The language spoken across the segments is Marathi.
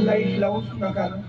लाईट लावूच नका ना.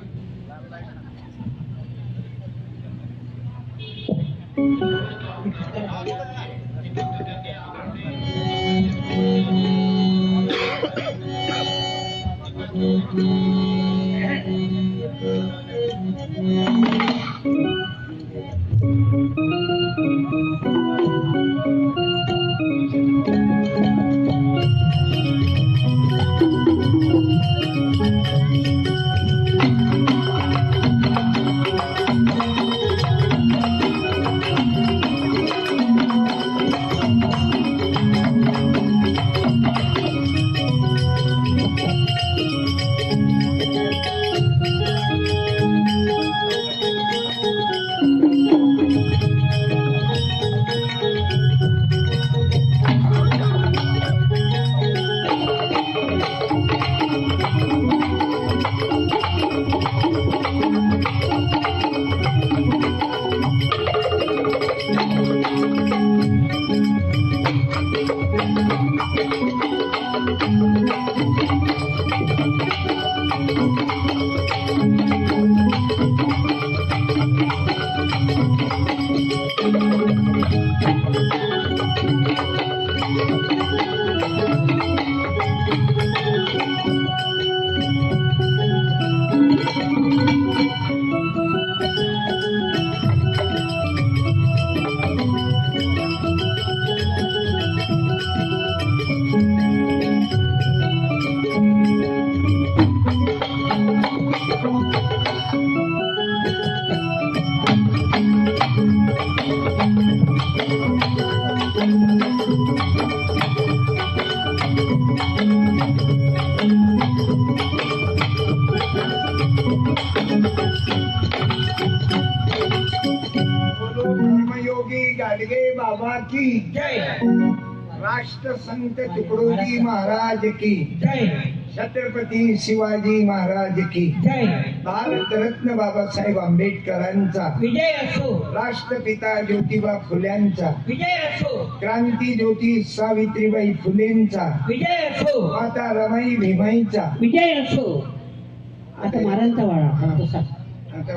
बाबा की जय, राष्ट्रसंत तुकडोजी महाराज की जय, छत्रपती शिवाजी महाराज की जय, भारतरत्न बाबासाहेब आंबेडकरांचा विजय असो, राष्ट्रपिता ज्योतिबा फुल्यांचा विजय असो, क्रांती ज्योती सावित्रीबाई फुलेंचा विजय असो, माता रमाई भीमाईचा विजय असो. आता महाराजांचा वाळा, आता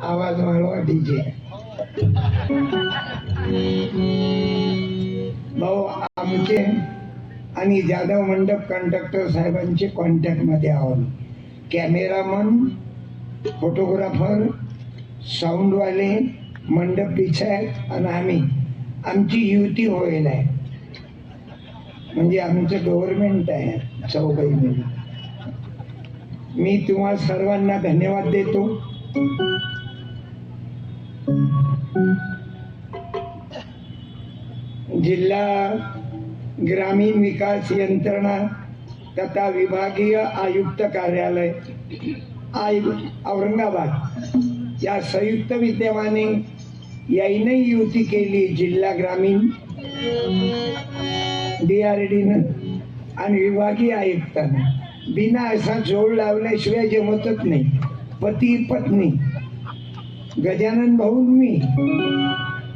आवाज वाढवा डीजे. भाऊ आमचे आणि जाधव मंडप कंडक्टर साहेबांचे कॉन्टॅक्ट मध्ये आहोत. कॅमेरामन, फोटोग्राफर, साऊंडवाले, मंडप पिछायत आणि आम्ही, आमची युती होईल आहे. म्हणजे आमचं गव्हर्नमेंट आहे चौघांमध्ये. मी तुम्हा सर्वांना धन्यवाद देतो. जिल्हा ग्रामीण विकास यंत्रणा तथा विभागीय आयुक्त कार्यालय औरंगाबाद या संयुक्त विद्यमाने याने युती केली. जिल्हा ग्रामीण DRDनं आणि विभागीय आयुक्तानं बिना असा जोड लावल्याशिवाय जमतच नाही. पती पत्नी, गजानन भाऊ मी,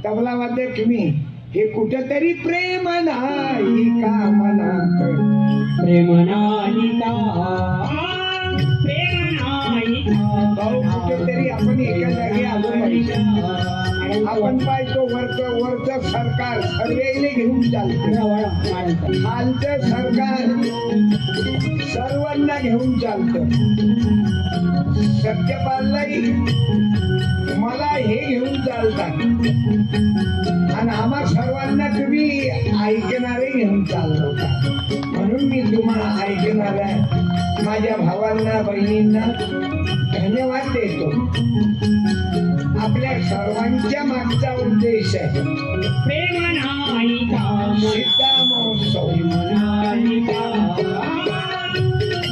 तबला वादक मी, हे कुठेतरी प्रेम नाही का मनात, प्रेम नाही का, प्रेम नाही का. भाऊ कुठेतरी आपण एका जागी आलो पाहिजे. आपण पाहतो वरचं सरकार सर्वेले घेऊन चालतं, खालचं सरकार सर्वांना घेऊन चालतं. सत्यपाललाही मला हे घेऊन चालतात आणि आम्हा सर्वांना तुम्ही ऐकणारे घेऊन चाललो. म्हणून मी तुम्हाला ऐकणाऱ्या माझ्या भावांना बहिणींना धन्यवाद देतो. आपल्या सर्वांच्या मागचा उद्देश आहे प्रेम नाही का, सीता महोत्सव.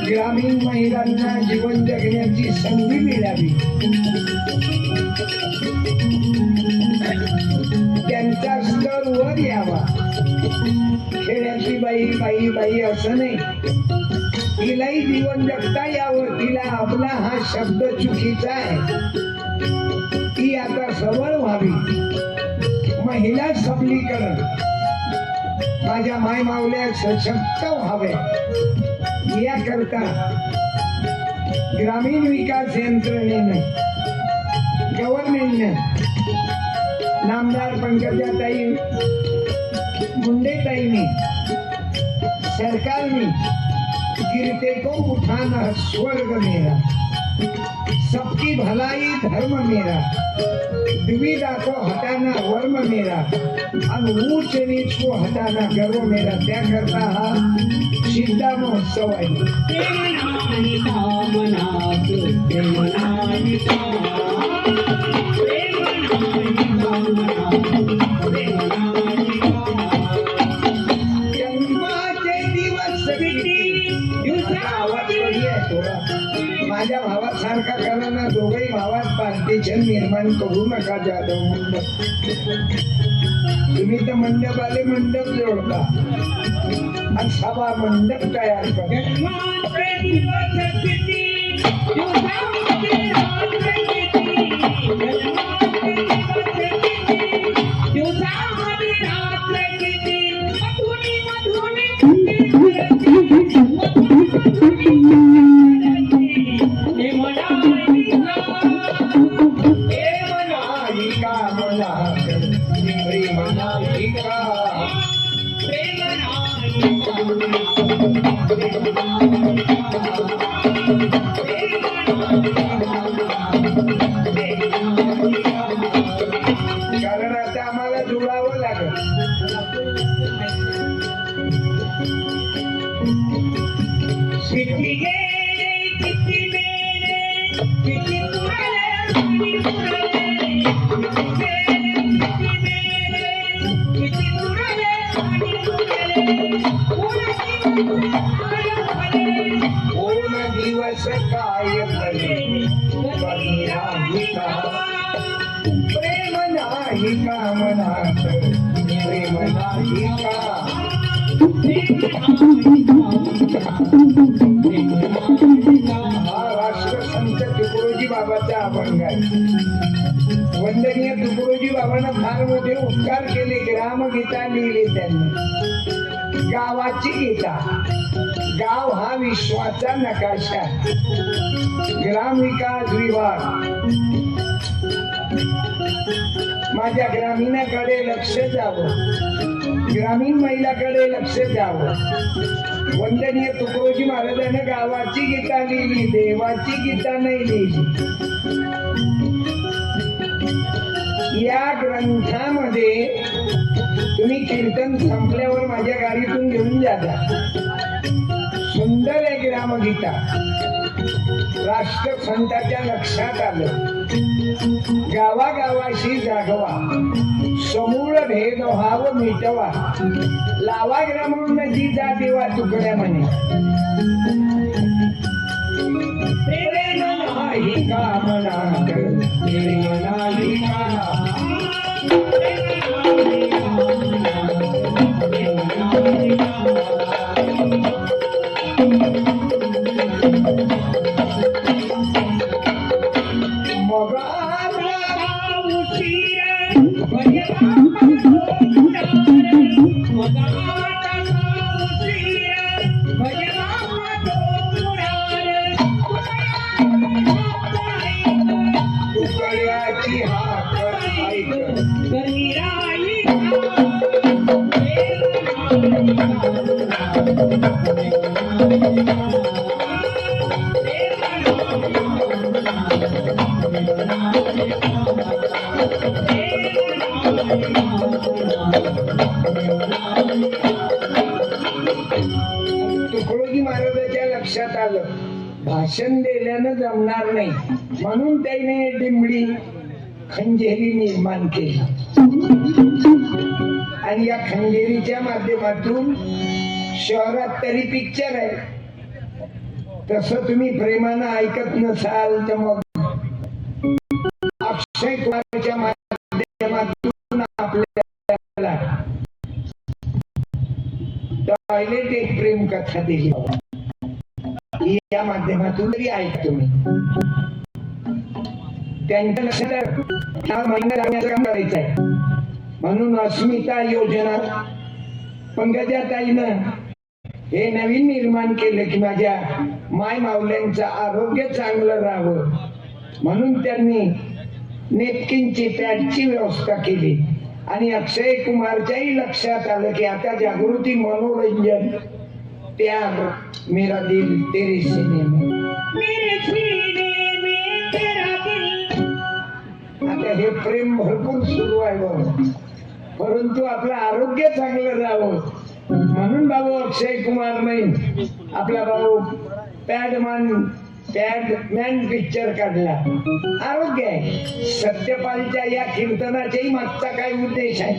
ग्रामीण महिलांना जीवन जगण्याची संधी मिळावी, त्यांचा स्तर वर यावा. खेड्याची बाई बाई बाई असं नाही, तिलाही जीवन जगता यावं. तिला आपला हा शब्द चुकीचा आहे. ती आता सबळ व्हावी. महिला सबलीकरण, माझ्या माय मावल्या सशक्त व्हाव्या याकरता ग्रामीण विकास यंत्रणेने गव्हर्नमेंटने नामदार पंकजाताई मुंडेताईंनी सरकारने गिरते को उठाना स्वर्ग मेरा, सबकी भलाई धर्म मेरा, दुविधा को हटाना वर्म मेरा और ऊंच नीच को हटाना गर्व मेरा। त्याकरता हा सिद्धा महोत्सव आहे। माझ्या भावासारखा करा ना, दोघही भावात पार्टीशन निर्माण करू नका जाधव मंडप। तुम्ही तर मंडप आले मंडप जोडता आणि सभा मंडप तयार करा। कारण आता आम्हाला जुळावं लागेल। दिवस काय प्रेम नाही का मनात, प्रेम नाही का। हा राष्ट्रसंत तुकडोजी बाबाचा अभंग आहे। वंदनीय तुकडोजी बाबांना फार मोठे उपकार केले। ग्रामगीता लिहिली त्यांनी, गावाची गीता। गाव हा विश्वाचा नकाशा, ग्राम विकास विभाग माझ्या ग्रामीणाकडे लक्ष द्यावं, ग्रामीण महिलाकडे लक्ष द्यावं। वंदनीय तुकडोजी महाराजांनी गावाची गीता लिहिली, देवाची गीता नाही लिहिली। या ग्रंथामध्ये तुम्ही कीर्तन संपल्यावर माझ्या गाडीतून घेऊन जाता। सुंदर आहे ग्रामगीता। राष्ट्रसंताच्या लक्षात आलं, गावागावाशी जागवा, समूळ भेदभाव मिटवा, लावा ग्रामोन्नती जा देवा तुकड्या म्हणे। प्रेम नाही का मनात, प्रेम नाही का। तुकडोजी महाराजांच्या लक्षात आलं, भाषण दिल्यानं जमणार नाही, म्हणून त्याने डिंबडी खंजेरी निर्माण केली। आणि या खंजेरीच्या माध्यमातून शहरात तरी पिक्चर आहे, तसं तुम्ही प्रेमानं ऐकत नसाल तर मग अक्षय कुमारच्या माध्यमातून आपल्याला टॉयलेट एक प्रेम कथा दिली, या माध्यमातून तरी ऐक तुम्ही। त्यांच्या लक्षात काम करायचं आहे, म्हणून अस्मिता योजना पंकजाताईनं हे नवीन निर्माण केलं की माझ्या माय माऊल्यांचं आरोग्य चांगलं राहावं म्हणून त्यांनी नेपकिनची पॅडची व्यवस्था केली. आणि अक्षय कुमारच्याही लक्षात आलं की आता जागृती मनोरंजन त्याग मेरा दिल तेरे सीने में, आता हे प्रेम भरपूर सुरू आहे बघ. परंतु आपलं आरोग्य चांगलं राहावं म्हणून भाऊ अक्षय कुमार नाही आपला भाऊ पॅडमॅन पिक्चर काढला. आरोग्य आहे. सत्यपालच्या या कीर्तनाच्याही मागचा काय उद्देश आहे?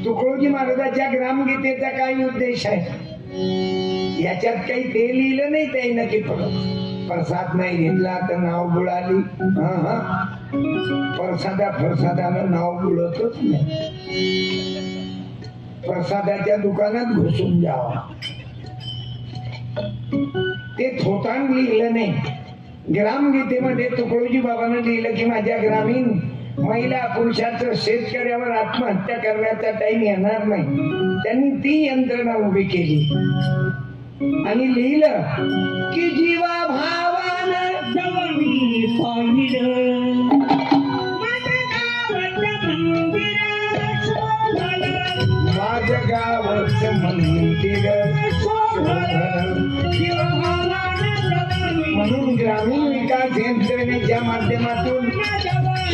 तुकडोजी महाराजाच्या ग्रामगीतेचा काय उद्देश आहे? याच्यात काही ते लिहिलं नाही ते नक्की प्रसाद नाही घेतला तर नाव बुडाली. प्रसादानं नाव बुडतच नाही. प्रसादाच्या दुकानात घुसून जावा ते थोतान लिहिलं नाही. ग्रामगीतेमध्ये तुकडोजी बाबांना लिहिलं की माझ्या ग्रामीण महिला पुरुषाचं शेतकऱ्यावर आत्महत्या करण्याचा टाइम येणार नाही. त्यांनी ती यंत्रणा उभी केली आणि लिहिलं की जीवा भावानं जवळी पाहिलं माझं गावचं मंदिर. म्हणून ग्रामीण विकास यंत्रणेच्या माध्यमातून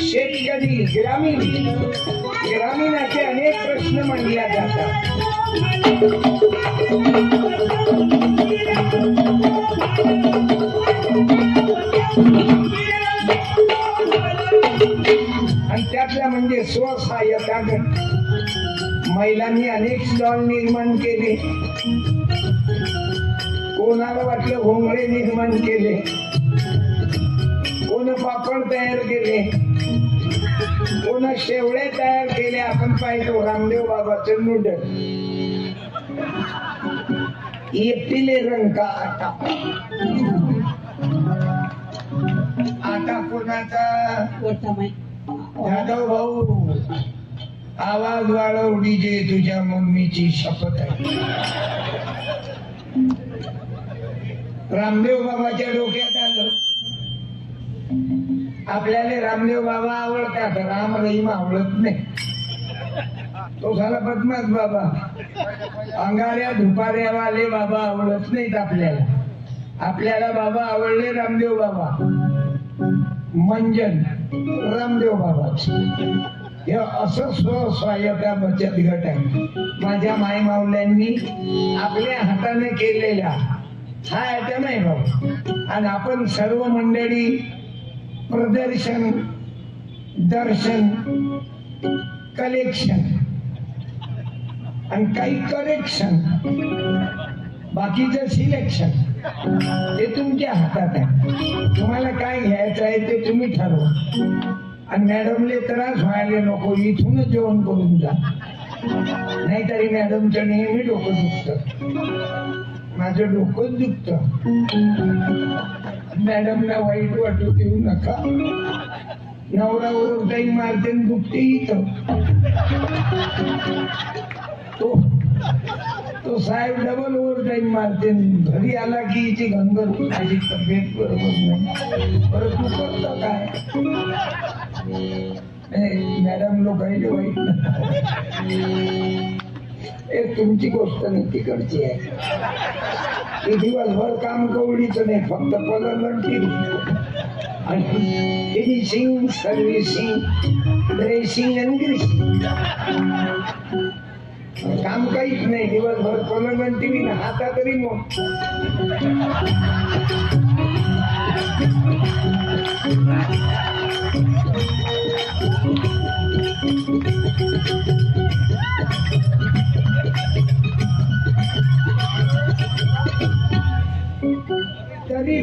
शेतकरी ग्रामीणाचे अनेक प्रश्न मांडले जातात. आणि त्यातल्या म्हणजे स्वसहाय्यता गट. महिलांनी अनेक स्टॉल निर्माण केले. कोणाला वाटलं घोंगडे निर्माण केले, कोण पापड तयार केले, कोण शेवळे तयार केले. आपण पाहिजे रामदेव बाबाचं नूडल येतील रंग का आटा. आटा कोणाचा? जाधव भाऊ आवाज वाढव डीजे तुझ्या मम्मीची शपथ आहे. रामदेव बाबाच्या डोक्यात आलं आपल्याला रामदेव बाबा आवडतात, राम रहीम आवडत नाही. तो झाला बदमाश बाबा. अंगाऱ्या धुपाऱ्यावाले बाबा आवडत नाहीत आपल्याला. आपल्याला बाबा आवडले रामदेव बाबा. मंजन रामदेव बाबाच. हे असं स्वसहाय्यता बचत गट आहे. माझ्या माय माऊल्यांनी आपल्या हाताने केलेला हा आयटम आहे बाबा. आणि आपण सर्व मंडळी प्रदर्शन, दर्शन, कलेक्शन आणि काही करेक्शन, बाकीचं सिलेक्शन ते तुमच्या हातात आहे. तुम्हाला काय घ्यायचं आहे ते तुम्ही ठरवा. आणि मॅडमले त्रास व्हायला नको, इथूनच जेवण करून जा. नाहीतरी मॅडमचं नेहमी डोकं दुखतं. माझं डोकंच दुखतं. मॅडमला वाईट वाटू देऊ नका. नवरा ओरडाई मारते दुखते इथं. तो साहेब डबल ओव्हर टाइम मारते. घरी आला की हिची गंगर माझी तब्येत बरोबर नाही. परत तू करतो काय? मॅडम लोक वाईट तुमची गोष्ट नाही, तिकडची आहे. ते दिवसभर काम कवडीच नाही, फक्त पलंटी आणि फिनिशिंग, सर्व्हिसिंग, ड्रेसिंग आणि ग्रेसिंग. काम काहीच नाही. दिवसभर पलंटी बी ना हाता तरी मग. तरी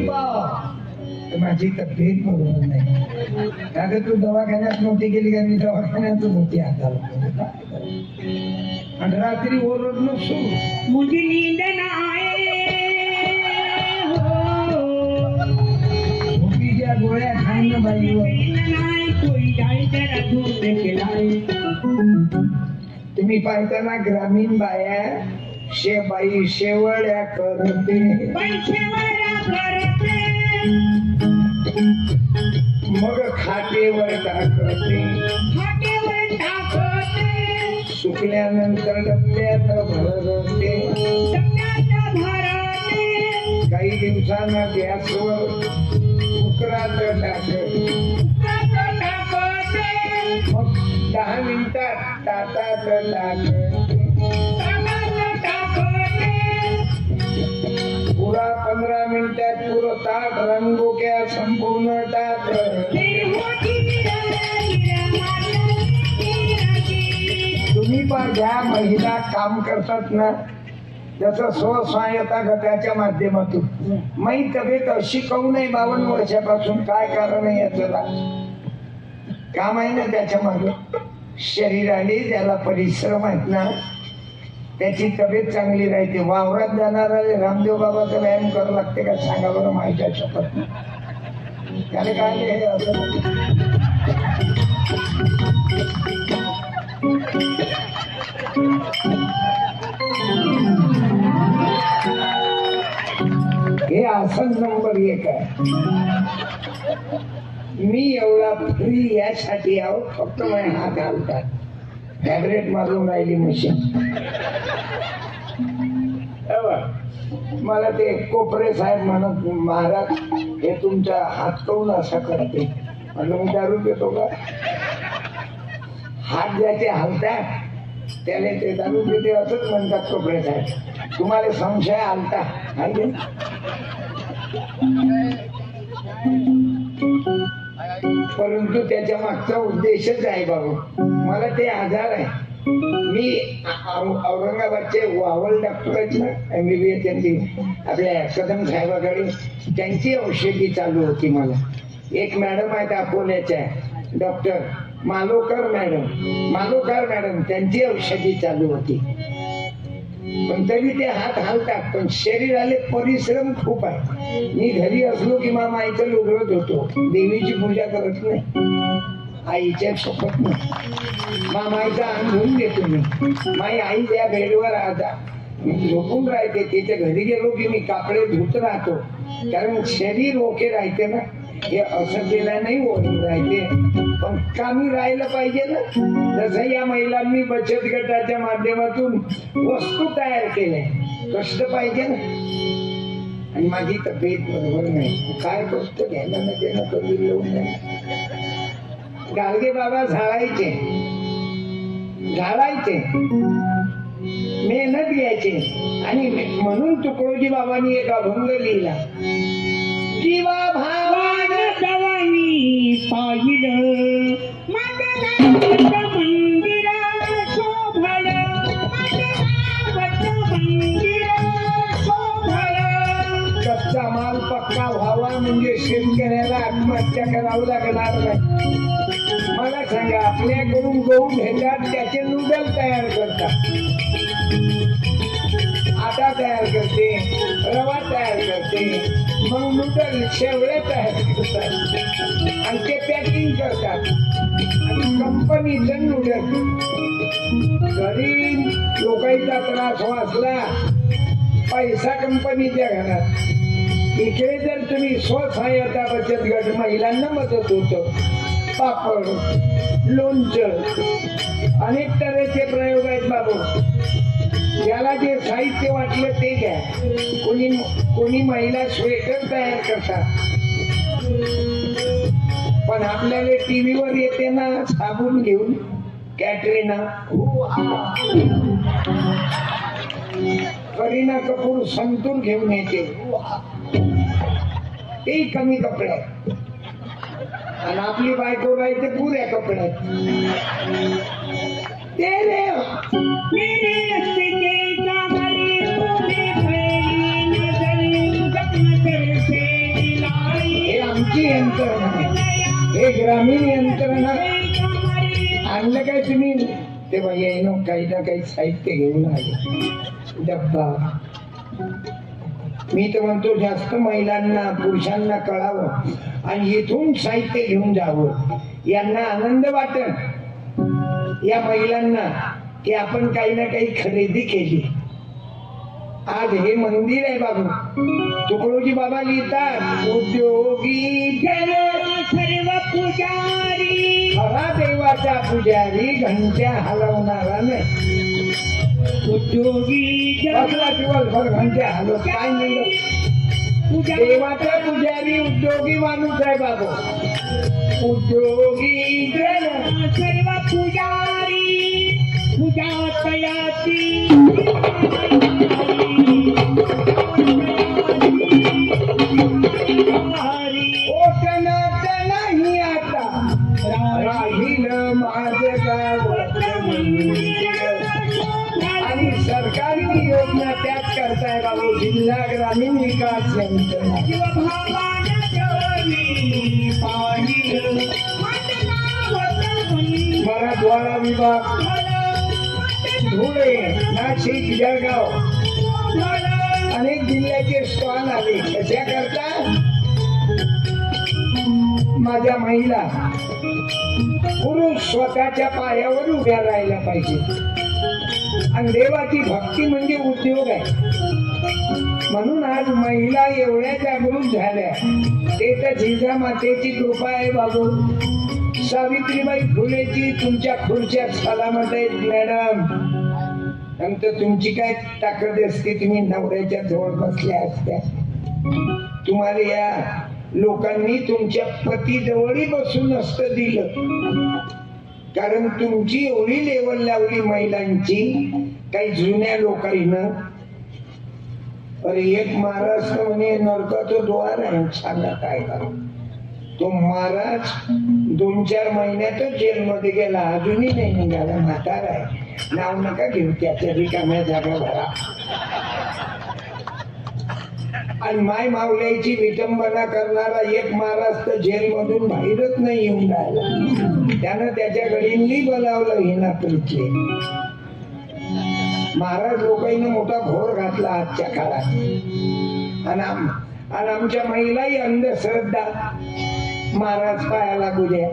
माझी तब्येत बरोबर नाही. अगं तू दवाखान्यात नव्हती गेली का? मी दवाखान्यातच होती हाताला. आणि रात्री ओरडणं सुरू. मुझे नींद झोपीच्या गोळ्या खाणं बाईवर. तुम्ही पाहताना ग्रामीण बाया बाई शेवड्या करते मग खाटेवर टाकते सुकल्यानंतर डब्यात भरते काही दिवसांना गॅसवर कुकरात टाकते मग 10 मिनिटात ताटात टाकते पुरा 15 मिनिटात पुरं ताट रंगोक्या संपूर्ण टाकते तुम्ही पण ज्या महिला काम करतात ना जसं स्वसहायता गटाच्या माध्यमातून मी तब्येत अशी काहून नाही 52 वर्षापासून काय कारण आहे याचं काम आहे ना त्याच्या मागे शरीराने त्याला परिश्रम आहेत ना त्याची तब्येत चांगली राहते वावरात जाणारा रामदेव बाबाचा व्यायाम करावं लागते का सांगा बरं माहिती शपथ त्याने काय हे आसन नंबर 1 आहे मी एवढा फ्री यासाठी आहोत फक्त माझे हात घालतात टॅबलेट मारून राहिली मशीन मला ते कोपरे साहेब म्हणत महाराज हे तुमचा हात काऊन असा करते म्हटलं मी दारू पितो का हात ज्याचे हलतात त्याला ते दारू पिते असंच म्हणतात कोपरे साहेब तुम्हाला संशय आलता आहे परंतु त्याच्या मागचा उद्देशच आहे बाबा मला ते आजार आहे मी औरंगाबादचे वावल डॉक्टर आहेत ना MBBS त्यांची आपल्या कदम साहेबाकडे त्यांची औषधी चालू होती मला एक मॅडम आहेत अकोल्याच्या डॉक्टर मालोकर मॅडम त्यांची औषधी चालू होती पण तरी ते हात हालतात पण शरीराले परिश्रम खूप आहे मी घरी असलो की माईचं लुगडत होतो देवीची पूजा करत नाही आईच्या सोबत नाही माईचा अनुभव घेतो मी माई आई त्या बेडवर आता झोपून राहते त्याच्या घरी गेलो की मी कापडे धुत राहतो कारण शरीर ओके राहते ना हे असं केलं नाही ओढून राहते पण कामी राहिलं पाहिजे ना जसं या महिलांनी बचत गटाच्या माध्यमातून वस्तू तयार केल्या कष्ट पाहिजे ना आणि माझी तब्येत बरोबर नाही काय कष्ट घ्यायला न देणं कधी येऊन नाही गाडगे बाबा झाडायचे मेहनत घ्यायचे आणि म्हणून तुकडोजी बाबांनी एक अभंग लिहिला जीवा भावान दवानी पाहिलं मंदिर शोभळ कच्चा माल पक्का व्हावा म्हणजे शेतकऱ्याला आत्महत्या करावं लागणार नाही मला सांगा आपल्याकडून गहू घेतात त्याचे नूडल तयार करतात आटा तयार करते रवा तयार करते मग नूडल शेवळे तयार करतात आणि ते पॅकिंग करतात आणि कंपनीचं नूडल घरी लोकांचा त्रास वाचला पैसा कंपनीच्या घरात इकडे जर तुम्ही स्वसहायता बचत गट महिलांना मदत होतं पापड लोणचं अनेक तऱ्हेचे प्रयोग आहेत बाबू याला जे साहित्य वाटलं ते घ्या कोणी महिला स्वेटर तयार करतात पण आपल्याला टीव्हीवर येते ना साबून घेऊन कॅटरीना करीना कपूर संतूर घेऊन येते ते कमी कपड्यात आणि आपली बायको राहते पुऱ्या कपड्यात हे आमची यंत्रणा हे ग्रामीण यंत्रणा आणलं काय तुम्ही तेव्हा येईन काही ना काही साहित्य घेऊन आले डब्बा मी तर म्हणतो जास्त महिलांना पुरुषांना कळावं आणि इथून साहित्य घेऊन जावं यांना आनंद वाटत या महिलांना की आपण काही ना काही खरेदी केली आज हे मंदिर आहे बाबू. तुकडोजी बाबा लिहितात उद्योगी जन सर्व पुजारी, खरा देवाचा पुजारी घंट्या हलवणारा नाही. उद्योगी बसला दिवसभर घंट्या हलव काय नाही. देवाचा पुजारी उद्योगी माणूस आहे बाबू. उद्योगी जन सर्व पुजारी, पूजा तयाची ओटनात नाही आता राहील माझं गाव. आणि सरकारची योजना त्याच करताय बाबू. जिल्हा ग्रामीण विकास यंत्रणा मराठवाडा विभाग धुळे, नाशिक, जळगाव अनेक जिल्ह्याचे स्टॉल आले. कशा करता माझ्या महिला पुरुष स्वतःच्या पायावर उभ्या राहायला पाहिजे. आणि देवाची भक्ती म्हणजे उद्योग आहे. म्हणून आज महिला एवढ्या जागृत झाल्या. ते तर जिजामातेची कृपा आहे बाबू. सावित्रीबाई फुलेची तुमच्या खुर्च्या सलामत आहेत मॅडम. नंतर तुमची काय ताकद असते, तुम्ही नवऱ्याच्या जवळ बसल्या असत्या. तुम्हाला या लोकांनी तुमच्या पतीजवळही बसून नसतं दिलं. कारण तुमची एवढी लेवल लावली महिलांची. काही जुन्या लोकांना अरे एक महाराज म्हणे नरकाचं द्वार आहे. सांगा काय करा. तो महाराज 2-4 महिन्यातच जेलमध्ये गेला. अजूनही नाही निघाला. म्हातारा आहे. नाव नका घेऊ त्याच्या रिकाम्या जागा भरा. आणि माय मावल्याची विटंबना करणारा एक महाराज तर जेलमधून बाहेरच नाही येऊन राहिला. त्यानं त्याच्या गडींनी बोलावलं हिनापूरचे. महाराज लोकांनी मोठा घोर घातला आजच्या काळात. आणि आमच्या महिलाही अंधश्रद्धा. महाराज पाया लागू द्या.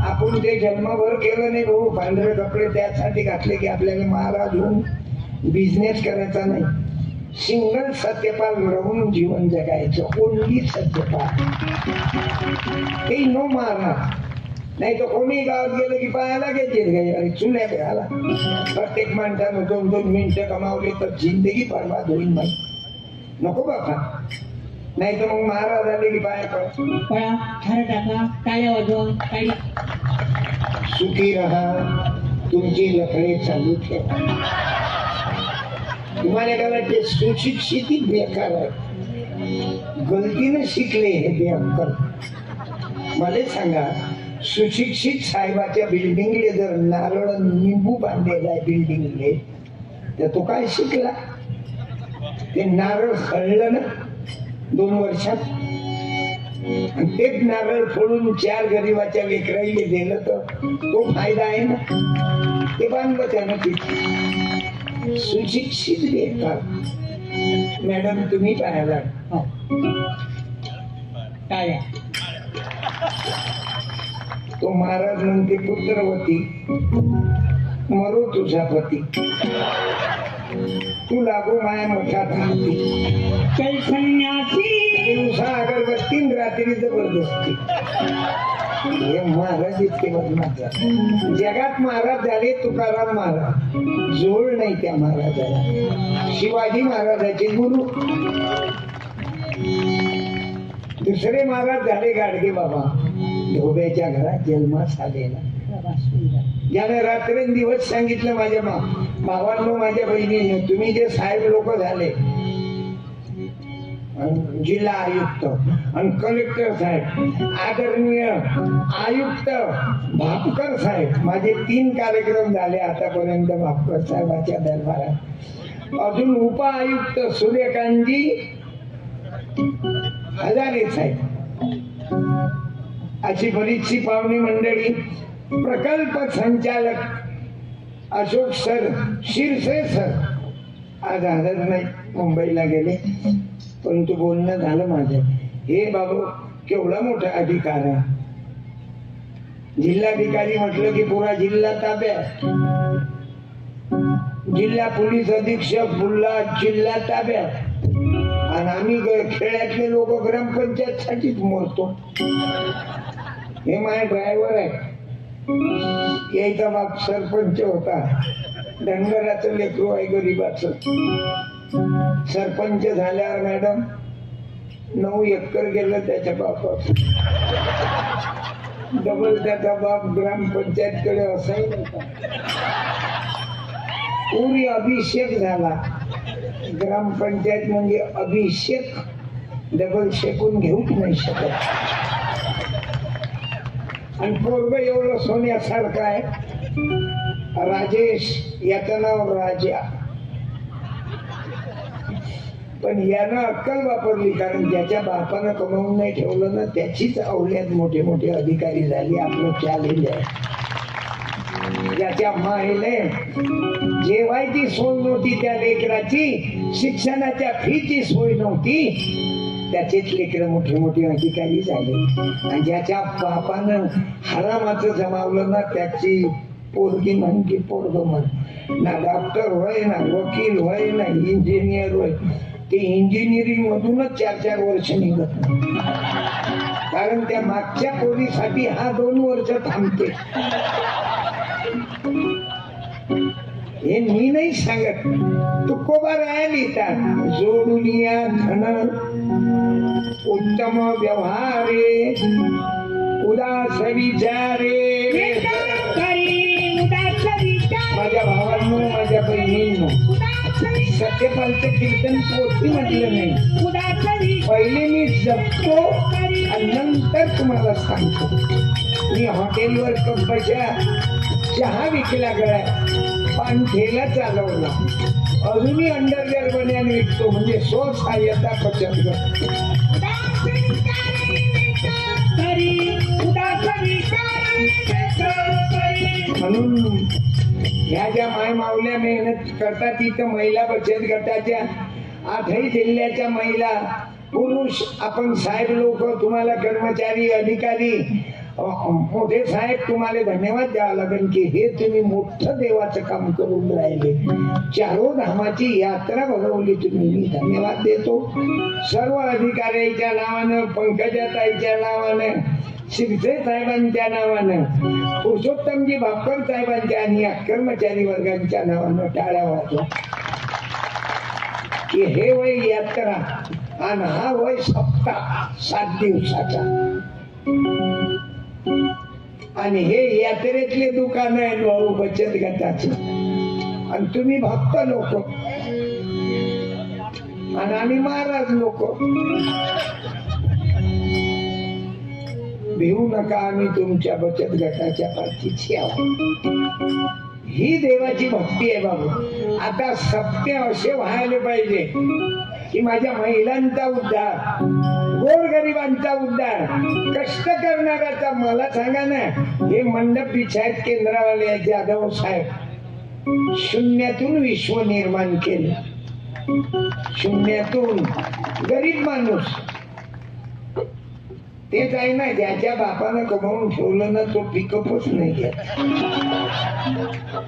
आपण ते जन्मभर केलं नाही भाऊ. पांढरे कपडे त्यासाठी घातले की आपल्याला महाराज होऊन बिझनेस करायचा नाही. सिंगल सत्यपाल राहून जीवन जगायचं. ओनली सत्यपाल. हे नो महाराज. नाही तर कोणी गावात गेलं की पायाला घ्यायचे चुल्या घ्यायला. प्रत्येक माणसानं 2-2 मिनिटं कमावली तर जिंदगी बरबाद होईल. नाही नको बाबा. नाही तर मग महाराज आले की पाया पळा खरं टाका टाळ्या वाजवा काही. सुखी राहा. तुमची लफडे चालू ठेवा. तुम्हाला काय वाटते सुशिक्षित बेकार आहे. गलतीनं शिकले हे बेअक्कल. मला सांगा सुशिक्षित साहेबाच्या बिल्डिंगले जर नारळ निंबू बांधलेला आहे बिल्डिंगले तर तो काय शिकला. ते नारळ सळलं ना 2 वर्षात. तेच नारळ फोडून 4 गरीबाच्या लेकराईले दिलं तर तो फायदा आहे ना. ते बांधलं त्यानं तिथे. सुशिक्षित बेकार. मॅडम तुम्ही पाहायला टाळ्या. तो महाराज म्हणते पुत्रवती मरो तुझा पती. तू लागू माया मठात हाती. दिवसा अगरबत्ती रात्री जबरदस्ती. हे महाराज इतके बदमाश. जगात महाराज झाले तुकाराम महाराज. जोड नाही त्या महाराजाला. शिवाजी महाराजाचे गुरु. दुसरे महाराज झाले गाडगे बाबा. धोब्याच्या घरात जन्मास आलेला. ज्याने रात्रंदिवस सांगितलं माझ्या भावांनो माझ्या बहिणीने तुम्ही जे साहेब लोक झाले जिल्हा आयुक्त आणि कलेक्टर साहेब आदरणीय आयुक्त भापकर साहेब. माझे 3 कार्यक्रम झाले आतापर्यंत भापकर साहेबाच्या दरबारात. अजून उपआयुक्त सूर्यकांतजी हजारे साहेब. अशी बरीचशी पाहुणी मंडळी. प्रकल्प संचालक अशोक सर शिरसे सर आज हजर नाही. मुंबईला गेले. परंतु बोलणं झालं माझं. हे बाबू केवढा मोठा अधिकार आहे. जिल्हाधिकारी म्हटलं की पुरा जिल्हा ताब्यात. जिल्हा पोलीस अधीक्षक बुल्ला जिल्हा ताब्यात, आणि आम्ही खेड्यातले लोक ग्रामपंचायत साठीच मोजतो. हे माझे ड्रायव्हर आहे. यायचा बाप सरपंच होता, धनगराचं लेकरू आहे गरीबाचं. सरपंच झाल्यावर मॅडम 9 एकर गेलं त्याच्या बापाचं. डबल त्याचा बाप ग्रामपंचायत कडे असाही नव्हता. पुरी अभिषेक झाला. ग्रामपंचायत म्हणजे अभिषेक, डबल शेकून घेऊच नाही शकत. आणि पोरग एवढं सोन्यासारखं आहे. राजेश, याचं नाव राजा. पण यानं अक्कल वापरली, कारण ज्याच्या बापानं कमावून नाही ठेवलं ना, त्याचीच अवल्यात मोठे मोठे अधिकारी झाली. आपलं चॅलेंज आहे. ज्याच्या मायने जेवायची सोय नव्हती, त्या लेकराची शिक्षणाच्या फीची सोय नव्हती, त्याचेच लेकर मोठे मोठे अधिकारी झाले. आणि ज्याच्या बापानं हरामाचं जमावलं ना, त्याची पोरगी म्हण की पोरग म्हण, ना डॉक्टर होय, ना वकील होय, ना इंजिनियर होय, ते इंजिनिअरिंग मधूनच 4-4 वर्ष निघत नाही. कारण त्या मागच्या पोरीसाठी हा 2 वर्ष थांबते. हे मी नाही सांगत, तुकोबा राया लिहितात. जोडून या धन उत्तम व्यवहारे, उदास विचारे. माझ्या भावांनो, माझ्या बहिणींनो, सत्यपालचं कीर्तन पोथी म्हटलं नाही. पहिले मी जगतो आणि नंतर तुम्हाला सांगतो. मी हॉटेलवर कंपच्या चहा विकला गळ्या, पानठेला चालवला, अजूनही अंडरवेअर बन्यान विकतो, म्हणजे स्वसहाय्यता बचत गट. म्हणून ह्या ज्या माय मावल्या मेहनत करतात, तिथं महिला बचत गटाच्या 8ही जिल्ह्याच्या महिला पुरुष, आपण साहेब लोक, तुम्हाला कर्मचारी अधिकारी, मोठे साहेब, तुम्हाला धन्यवाद द्यावा लागेल की हे तुम्ही मोठं देवाचं काम करून राहिले. 4 धामाची यात्रा भरवली तुम्ही, मी धन्यवाद देतो. सर्व अधिकाऱ्यांच्या नावानं, पंकजाताईच्या नावानं, शिरसे साहेबांच्या नावानं, पुरुषोत्तमजी भापकर साहेबांच्या आणि या कर्मचारी वर्गांच्या नावानं टाळ्या वाजवा की हे वय यात्रा आणि हा वय सप्ताह 7 दिवसाचा. आणि हे यात्रेतले दुकान आहे भाऊ बचत गटाचे, आणि तुम्ही भक्त लोक आणि आम्ही महाराज लोक. भिवू नका, आम्ही तुमच्या बचत गटाच्या पाठीशी आहोत. ही देवाची भक्ती आहे बाबू. आता सत्य असे व्हायला पाहिजे की माझ्या महिलांचा उद्धार, गोरगरिबांचा उद्धार, कष्ट करणाऱ्याचा. मला सांगा ना, हे मंडप पिछायत केंद्रावाले जाधव साहेब शून्यातून विश्व निर्माण केलं. शून्यातून गरीब माणूस तेच आहे ना, ज्याच्या बापानं कमावून ठेवलं ना, तो पिकअपच नाही घेत.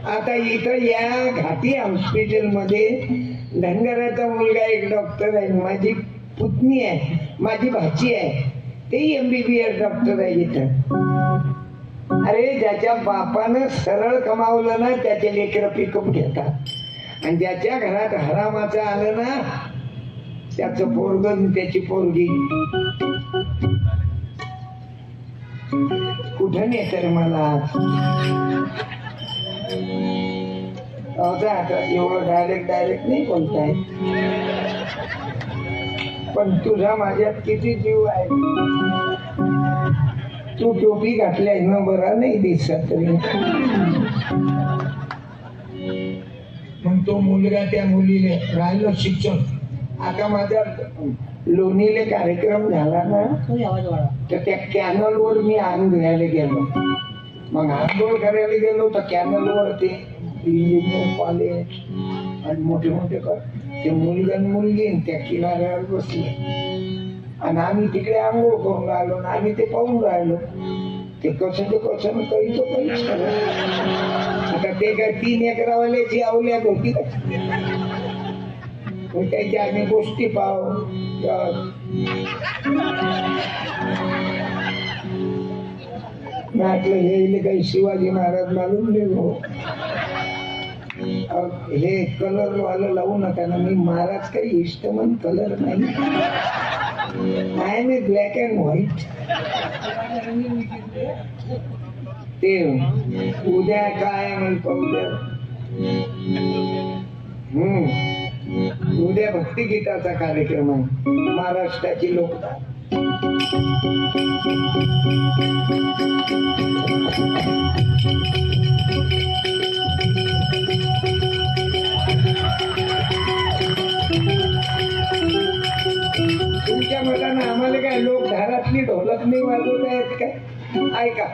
आता इथं या घाटी हॉस्पिटल मध्ये धनगराचा मुलगा एक डॉक्टर आहे, माझी पुतणी आहे, माझी भाची आहे, ते MBBS डॉक्टर आहे इथं. अरे ज्याच्या बापानं सरळ कमावलं ना, त्याचे लेकर पिकअप घेतात. आणि ज्याच्या घरात हरामाचं आलं ना, त्याचं पोरगं, त्याची पोरगी कुठं नेतर मला. आता एवढं डायरेक्ट नाही बोलताय, पण तुझा माझ्यात किती जीव आहे. तू टोपी घातल्या ना, बरा नाही दिसत तरी. मग तो मुलगा त्या मुलीने राहिलं शिक्षण. आता माझ्या लोणीले कार्यक्रम झाला ना, तर त्या कॅनलवर मी आंघोळ घ्यायला गेलो. मग आंघोळ करायला गेलो तर कॅनलवर ते इंजिनियर कॉलेज आणि मोठे मोठे ते मुलगा आणि मुलगी त्या किनाऱ्यावर बसले, आणि आम्ही तिकडे आंघोळ करून राहिलो, आम्ही ते पाहून राहिलो. ते कसं काही तो काहीच आता ते काय 3 एकरावाल्याची अवल्यात होती का त्याच्या आम्ही गोष्टी पाव म्हटलं हे काही शिवाजी महाराज मालूम गेलो हे कलर वाला लावू नका ना मी महाराज काही इष्टमन कलर नाही I am a black and white ते उद्या काय म्हणतो उद्या भक्तिगीताचा कार्यक्रम आहे महाराष्ट्राची लोक तुमच्या मतानं आम्हाला काय लोक धारातली ढोलक नाही वाजवत आहेत काय ऐका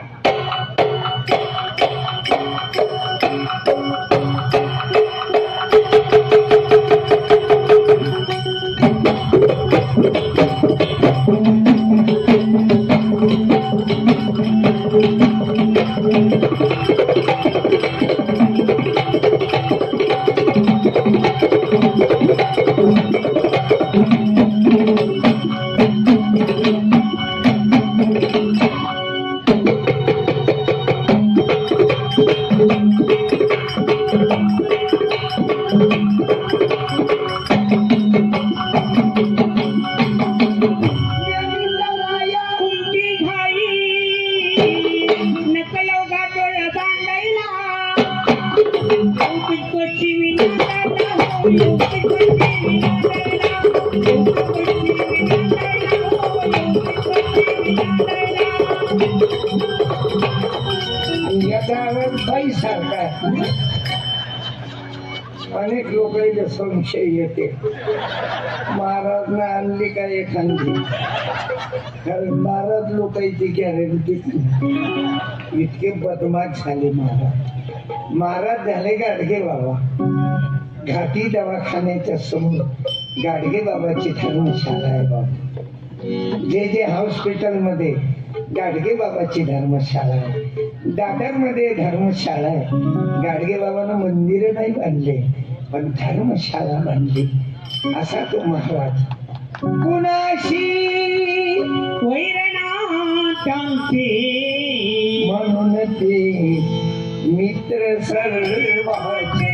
अनेक लोक संशय येते महाराज आणली काय एखादी कारण महाराज लोकांची गॅरंटी इतके बदमाश झाले महाराज झाले गाडगे बाबा घाटी दवाखान्याच्या समोर गाडगे बाबाची धर्मशाळा आहे बाबा जे हॉस्पिटल मध्ये गाडगे बाबाची धर्मशाळा आहे दादर मध्ये धर्मशाळा आहे गाडगे बाबांना मंदिर नाही बांधले पण धर्मशाळा बांधली असा तो महाराज कुणाशी म्हणून ते मित्र सर्वाचे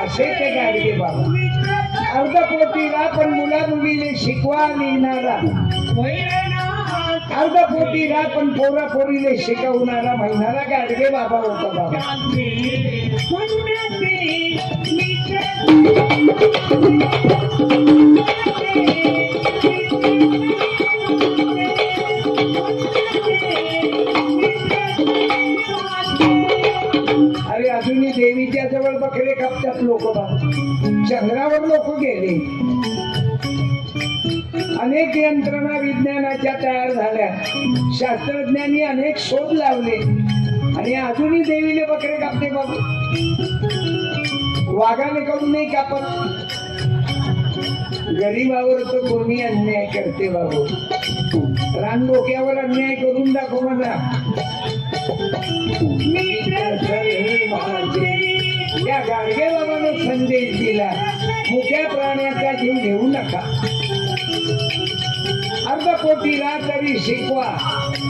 असे ते गाडगे बाबा अर्ध पोटीला पण मुला मुलीने शिकवा लिहिणारा अर्ध पोटीला पण पोरा पोरीले शिकवणारा म्हणणारा गाडगे बाबा होता बाबा अरे अजूनही देवीच्या जवळ बकरे कापतात लोक चंद्रावर लोक गेले अनेक यंत्रणा विज्ञानाच्या तयार झाल्या शास्त्रज्ञांनी अनेक शोध लावले आणि अजूनही देवीने बकरे कापते बाबू वाघाने कडून नाही कापत गरीबावर तर कोणी अन्याय करते बाबू रान डोक्यावर अन्याय करून दाखव मला त्या गाडगे बाबानं संदेश दिला मुक्या प्राण्याचा जीव घेऊ नका अर्ध कोटीला तरी शिकवा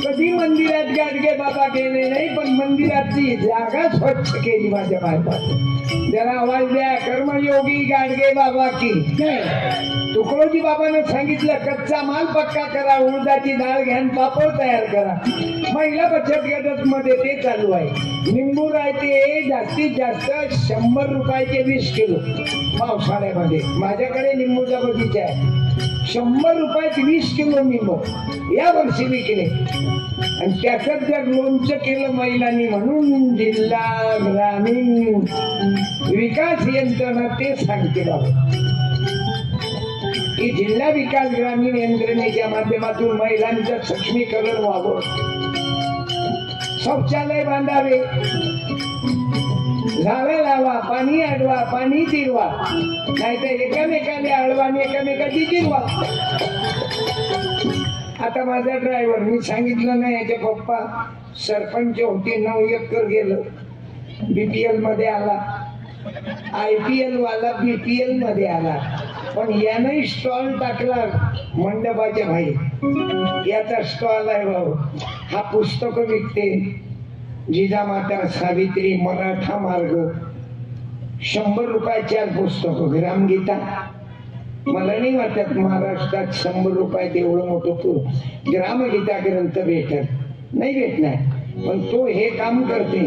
कधी मंदिरात गाडगे बाबा गेले नाही पण मंदिरातली जागा स्वच्छ केली माझ्या बायपात जरा आवाज द्या कर्मयोगी गाडगे बाबा की तुकडोजी बाबानं सांगितलं कच्चा माल पक्का करा उडदाची डाळ घ्या पापड तयार करा महिला बचत गट मध्ये ते चालू आहे निंबू रायते जास्तीत जास्त 100 रुपयाचे 20 किलो पावसाळ्यामध्ये माझ्याकडे निंबूचा बगीचा आहे 100 रुपयात 20 किलो निंबू या वर्षी विकले आणि त्याच्यात जर लोणचं केलं महिलांनी म्हणून जिल्हा ग्रामीण विकास यंत्रणा ते सांगते बाबा की जिल्हा विकास ग्रामीण यंत्रणेच्या माध्यमातून महिलांचं सक्षमीकरण व्हावं शौचालय बांधावे झाडं लावा पाणी अडवा पाणी जिरवा नाहीतर एकामेकाने अडवा आणि एकामेकाची जिरवा आता माझा ड्रायव्हर, मी सांगितलं ना याचे पप्पा सरपंच होते, 9 एकर गेलं, बीपीएल मध्ये आला, IPL वाला BPL मध्ये आला, पण याने स्टॉल टाकला मंडपाच्या बाहेर. याचा स्टॉल आहे भाऊ, हा पुस्तक विकते, जिजामाता सावित्री मराठा मार्ग, 100 रुपयाच्या पुस्तक, ग्रामगीता. मला नाही वाटत महाराष्ट्रात 100 रुपयात एवढं मोठं ग्रामगीता ग्रंथ भेटत नाही, भेटणार. पण तो हे काम करते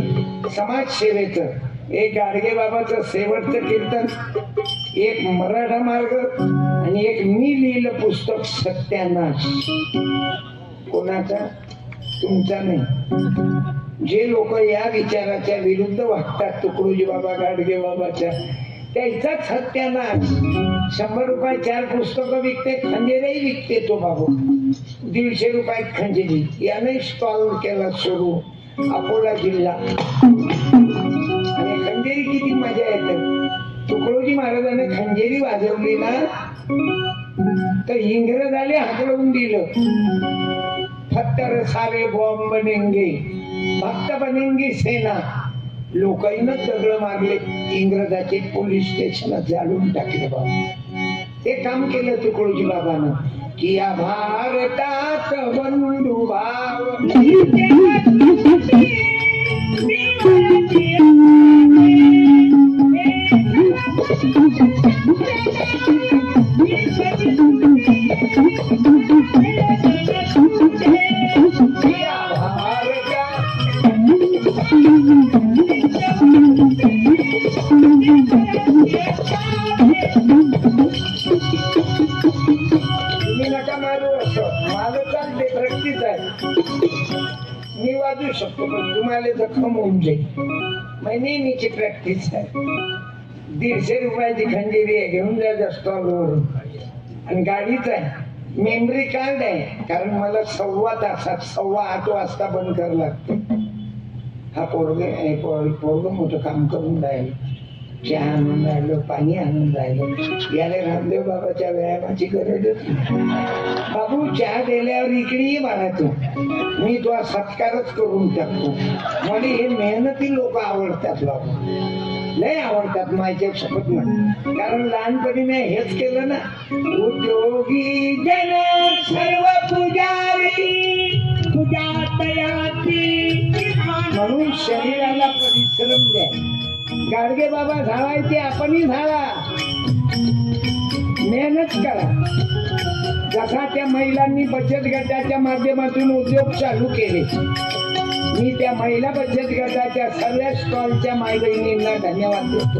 समाजसेवेचं. एक गाडगे बाबाचं शेवटचं कीर्तन, एक मराठा मार्ग आणि एक मी लिहिलं पुस्तक सत्यानाश. कोणाचा? तुमचा नाही. जे लोक या विचाराच्या विरुद्ध वागतात, तुकडोजी बाबा गाडगे बाबाच्या, त्याचाच सत्यानाश. 100 रुपये 4 पुस्तकं विकते, खंजेरही विकते तो बाबू, 150 रुपयात खंजेरी. याने स्टॉल केला सुरू, अकोला जिल्हा. आणि खंजेरी किती मजा येते. तुकडोजी महाराजांनी खंजेरी वाजवली ना तर इंग्रजाले हाकलवून दिलं. फत्तर सारे बॉम्ब बनेंगे, भक्त बनेंगी सेना. लोकांना दगड मारले, इंग्रजाचे पोलीस स्टेशन जाळून टाकले बाबा. ते काम केलं तुकडोजी बाबानं की या भारतात बंधुभाव. मी वाजू शकतो, पण तुम्हाला जखम होऊन जाईल. नेहमीची प्रॅक्टिस आहे. 150 रुपयाची खंजीरी आहे, घेऊन जायचं स्टॉलवरून. आणि गाडीच आहे, मेमरी कार्ड आहे, कारण मला 1.25 तासात 7:15 वाजता बंद करावं लागतं. हा पोरग मोठं काम करून राहिलं, चहा आणून राहिलं, पाणी आणून राहिलं. याला रामदेव बाबाच्या व्यायामाची गरजच नाही. बाबू चहा दिल्यावर इकडे मारा तू, मी तुला सत्कारच करून टाकतो. मला हे मेहनती लोक आवडतात, बाबू लय आवडतात माझ्या शपथ म्हणून. कारण लहानपणी मी हेच केलं ना. उद्योगी जन सर्व पुजारी पूजा तयाची, म्हणून शरीराला परिश्रम द्या. गाडगे बाबा झाडायचे, आपणही झाडा, मेहनत करा. जसा त्या महिलांनी बचत गटाच्या माध्यमातून उद्योग चालू केले, मी त्या महिला बचत गटाच्या सर्व स्टॉलच्या माय बहिणींना धन्यवाद देतो.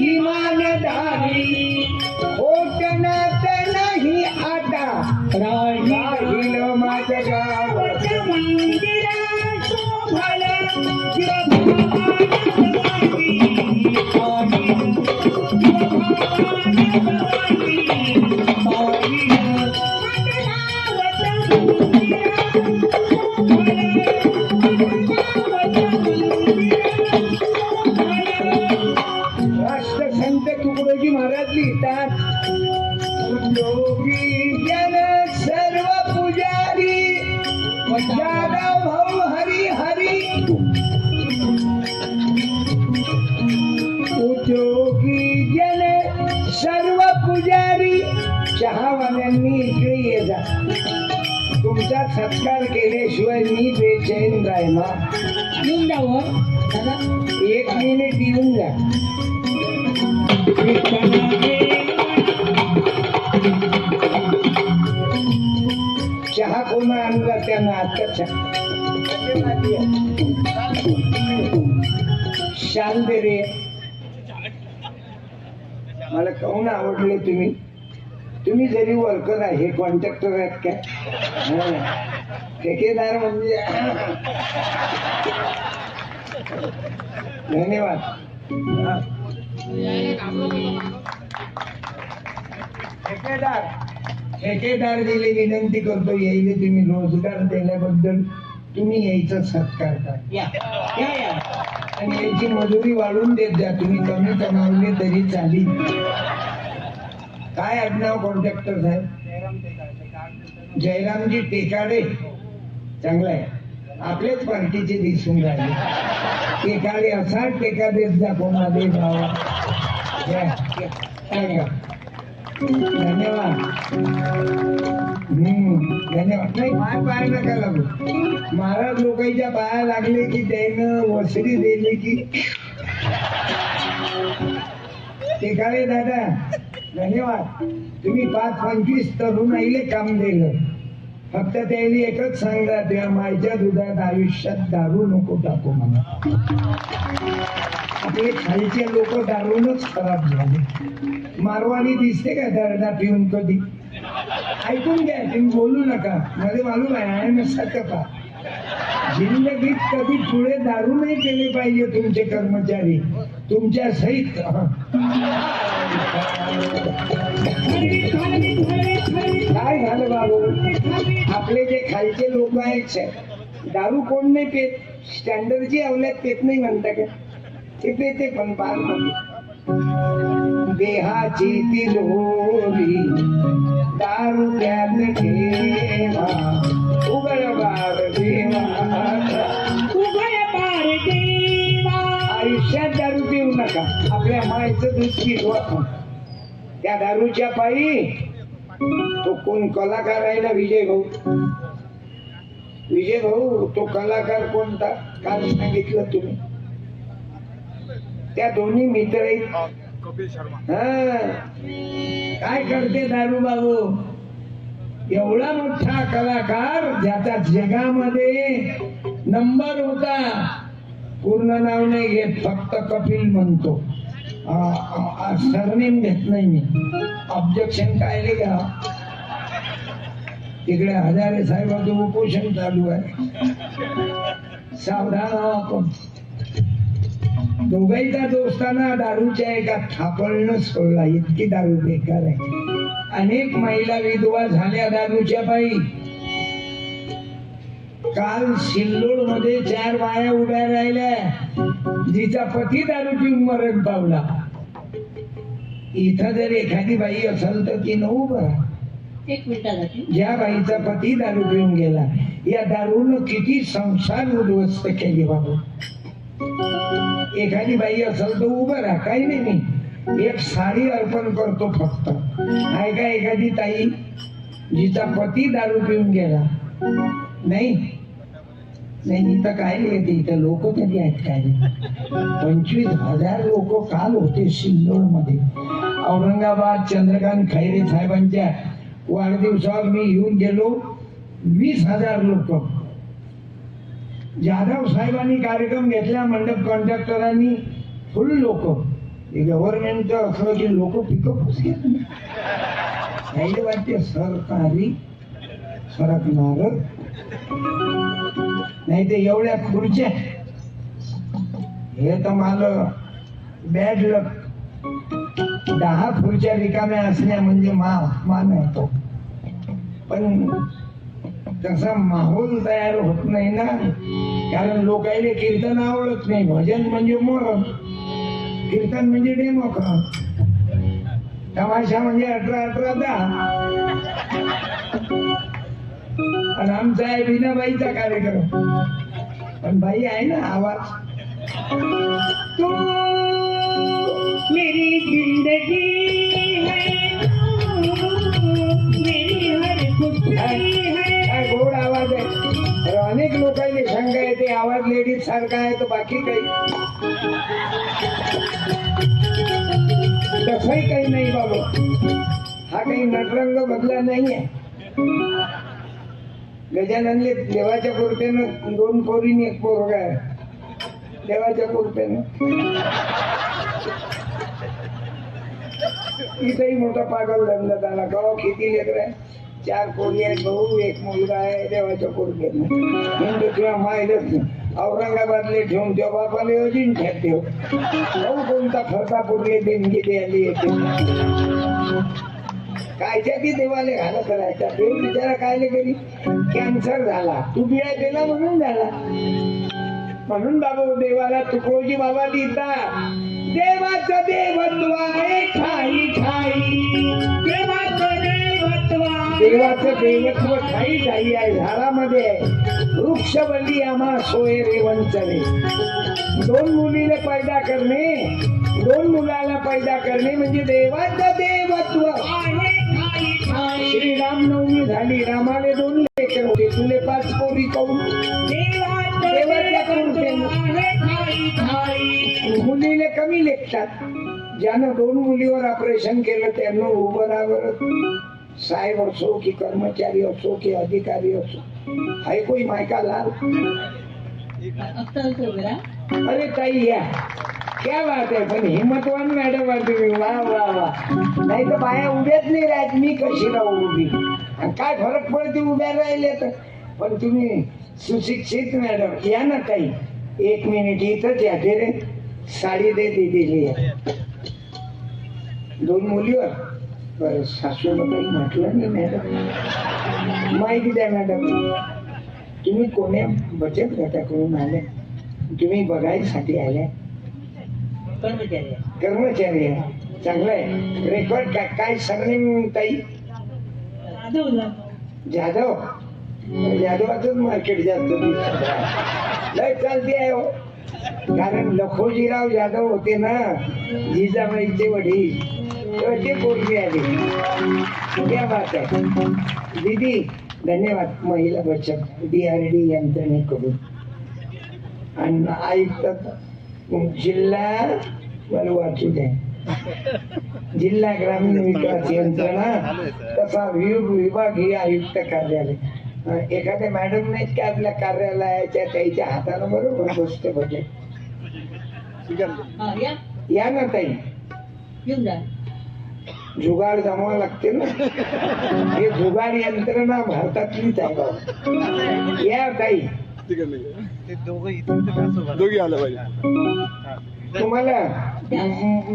इमानदारी होटनात नाही आता, राहील माझं गाव राष्ट्रसंत तुकडोजी महाराज लिहितात, उद्योगी जन सर्व पुजारी जाधव भाऊ हरी हरी. उद्योगी जन सर्व पुजारी. चहावाल्यांनी इकडे ये जा, तुमचा सत्कार केल्याशिवाय मी बेचैन राहणार. येऊन जावं, 1 मिनिट येऊन जा. चहा कोणा आणला त्यांना आता शाल दे रे. मला काहून आवडले तुम्ही. तुम्ही जरी वर्कर आहे, कॉन्ट्रॅक्टर आहेत काय, ठेकेदार म्हणजे. धन्यवाद. ठेकेदार दिले विनंती करतो, यायले तुम्ही रोजगार दिल्याबद्दल तुम्ही यायचा सत्कार करा. आणि याची मजुरी वाढवून देत जा. तुम्ही कमी कमावले तरी चालेल. काय आडनाव कॉन्ट्रॅक्टर साहेब? जयरामजी टेकाडे. चांगलं आहे, आपल्याच पार्टीचे दिसून राहिले. टेकाडे असा टेकाडेच दाखवणारे गावा. धन्यवाद. धन्यवाद. नाही पाय नका लागू. महाराज लोकांच्या पाया लागले की त्यानं वसरी दिली की. टेकाडे दादा धन्यवाद. तुम्ही 5-25 तरुणाईले काम दिलं. फक्त त्याने एकच सांगा, त्या मायच्या दुधात आयुष्यात दारू नको टाकू म्हणा. आपले खालचे लोक दारूनच खराब झाले. मारवाडी दिसते का दरडा पिऊन कधी? ऐकून घ्या, तुम्ही बोलू नका. मध्ये मालूम आहे नसतं का जिंदगीत कधी पुढे दारू नाही केले पाहिजे तुमचे कर्मचारी तुमच्या सहित. काय झालं बाबू? आपले जे खालचे लोक आहेत दारू कोण नाही पेत? स्टँडर्डची अवल्यात पेत नाही म्हणता का? ते पेते पण बार देहाची तिलोरी दारू त्यात ठेवा. उघड बार देवा, उघड बार देवा. आयुष्यात दारू पिऊ नका. आपल्या मायचं दूध पिवा. त्या दारूच्या पायी तो कोण कलाकार आहे ना, विजय भाऊ. विजय भाऊ तो कलाकार कोणता काल सांगितलं तुम्ही? त्या दोन्ही मित्र आहेत. कपिल शर्मा. काय करते दारू बाबू? एवढा मोठा कलाकार ज्याचा जगामध्ये नंबर होता. पूर्ण नाव नाही घेत, फक्त कपिल म्हणतो. सरनेम घेत नाही मी. ऑब्जेक्शन काय का? तिकडे हजारे साहेबांचं उपोषण चालू आहे. सावधान आपण. दोघांचा दोस्ताना दारूच्या एका थापळणं सोडला. इतकी दारू बेकार आहे. अनेक महिला विधवा झाल्या दारूच्या पायी. काल सिल्लोड मध्ये 4 बाया उभ्या राहिल्या जिचा पती दारू पिऊन मरण पावला. इथं जर एखादी बाई असेल तर ती न उभं. एक मिनिटासाठी ज्या बाईचा पती दारू पिऊन गेला, या दारूनं किती संसार उद्ध्वस्त केले बाबू. एखादी बाई असेल तर उभं राहा. काही नाही, मी एक साडी अर्पण करतो फक्त. आहे का एखादी ताई जिचा पती दारू पिऊन गेला? नाही नाही. इथं काय येते? इथं लोक कधी आहेत काय? 25,000 लोक काल होते सिल्लोड मध्ये. औरंगाबाद चंद्रकांत खैरे साहेबांच्या वाढदिवसावर मी येऊन गेलो. 20,000 लोक. जाधव साहेबांनी कार्यक्रम घेतला. मंडप कॉन्ट्रॅक्टरांनी फुल लोक. गव्हर्नमेंटचं असलं की लोक पिकअप काही वाटते सरकारी सरकणार नाही. ते एवढ्या खुर्च्या, हे तर मला बॅड लक. 10 खुर्च्या रिकाम्या असल्या म्हणजे मान आहे तो. पण तसा माहोल तयार होत नाही ना. कारण लोकांना कीर्तन आवडत नाही. भजन म्हणजे मोर, कीर्तन म्हणजे डेमोक, तमाशा म्हणजे 18-18 10. आणि आमचा आहे विनाबाईचा कार्यक्रम. पण बाई आहे ना आवाज. तू मेरी जिंदगी है, मेरी हर खुशी है. काय गोड आवाज आहे. अनेक लोकांनी शंका येते आवाज लेडीज सारखा आहे तर बाकी काही. तसंही काही नाही बाबा. हा काही नटरंग बदला नाहीये. गजाननले देवाच्या कृपेनं 2 पोरीने 1 पोरगा आहे. देवाच्या कृपेनं. इथेही मोठा पागल धंदा झाला. गाव किती लेकर आहे? 4 पोरी आहेत, भाऊ 1 मुलगा आहे. देवाच्या कृपेनं हिंदू किंवा मायलच नाही. औरंगाबादले ठेवून तेव्हा बापाले अजून ठेव. भाऊ कोणता फरकापूरले देणगी द्यायला येते. कायच्या ती देवाले घालत राहायचा. देव बिचारा कायले गेली? कॅन्सर झाला. तू बिया गेला म्हणून झाला. म्हणून बाबा देवाला तुकोजी बाबा लिहितात, देवाचं देवत्व आहे ठाई ठाई. देवाचं देवत्व ठाई ठाई आहे, झाडामध्ये आहे. वृक्षवल्ली आम्हा सोय रेवंचने. दोन मुलीने पैदा करणे, दोन मुलाला पैदा करणे म्हणजे देवाचं देवत्व. श्रीरामनवमी झाली, रामाने 2 लेकर होते, तुले 5 पोरी करून देवाच्या करून मुलीने कमी लेखतात. ज्यानं 2 मुलीवर ऑपरेशन केलं त्यांना उभं राहावं. साहेब असो की कर्मचारी असो की अधिकारी असो, है कोई मायका लाल? अरे ताई या, क्या बात आहे. पण हिम्मतवान मॅडम आहे तुम्ही, वा वा वा. नाही तर बाया उभ्याच नाही राहत, मी कशी राहू उभी? काय फरक पडते उभ्या राहिले तर. पण तुम्ही सुशिक्षित मॅडम, या ना ताई, 1 मिनिट इथंच या. ते रे साडी दे दिली आहे 2 मुलीवर. बरं, सासूला काही म्हटलं नाही मॅडम. माहिती द्या मॅडम, तुम्ही कोण्या बचत गटाकडून आल्या? तुम्ही बघायसाठी आल्या? कर्मचारी आहे, चांगलं आहे. रेकॉर्ड काय सरनेम ताई? जाधव. जाधवाच मार्केट जास्त लय चालते आहे हो. कारण लखोजीराव जाधव होते ना जिजाबाईचे वडील, ते पोरगी आली. क्या बात आहे दीदी, धन्यवाद. महिला बचत DRD यंत्रणेकडून आणि आयुक्त जिल्हा, मला वाचू द्या, जिल्हा ग्रामीण विकास यंत्रणा तसा विभाग ही आयुक्त कार्यालय. एखाद्या मॅडम नाहीत का आपल्या कार्यालयाच्या, त्याच्या हातानं बरोबर बसते बजेट. या ना ताई, जुगाड जमावं लागते ना. हे जुगाड यंत्रणा भारतातलीच आहे. या ताई, दोघी आलं पाहिजे. तुम्हाला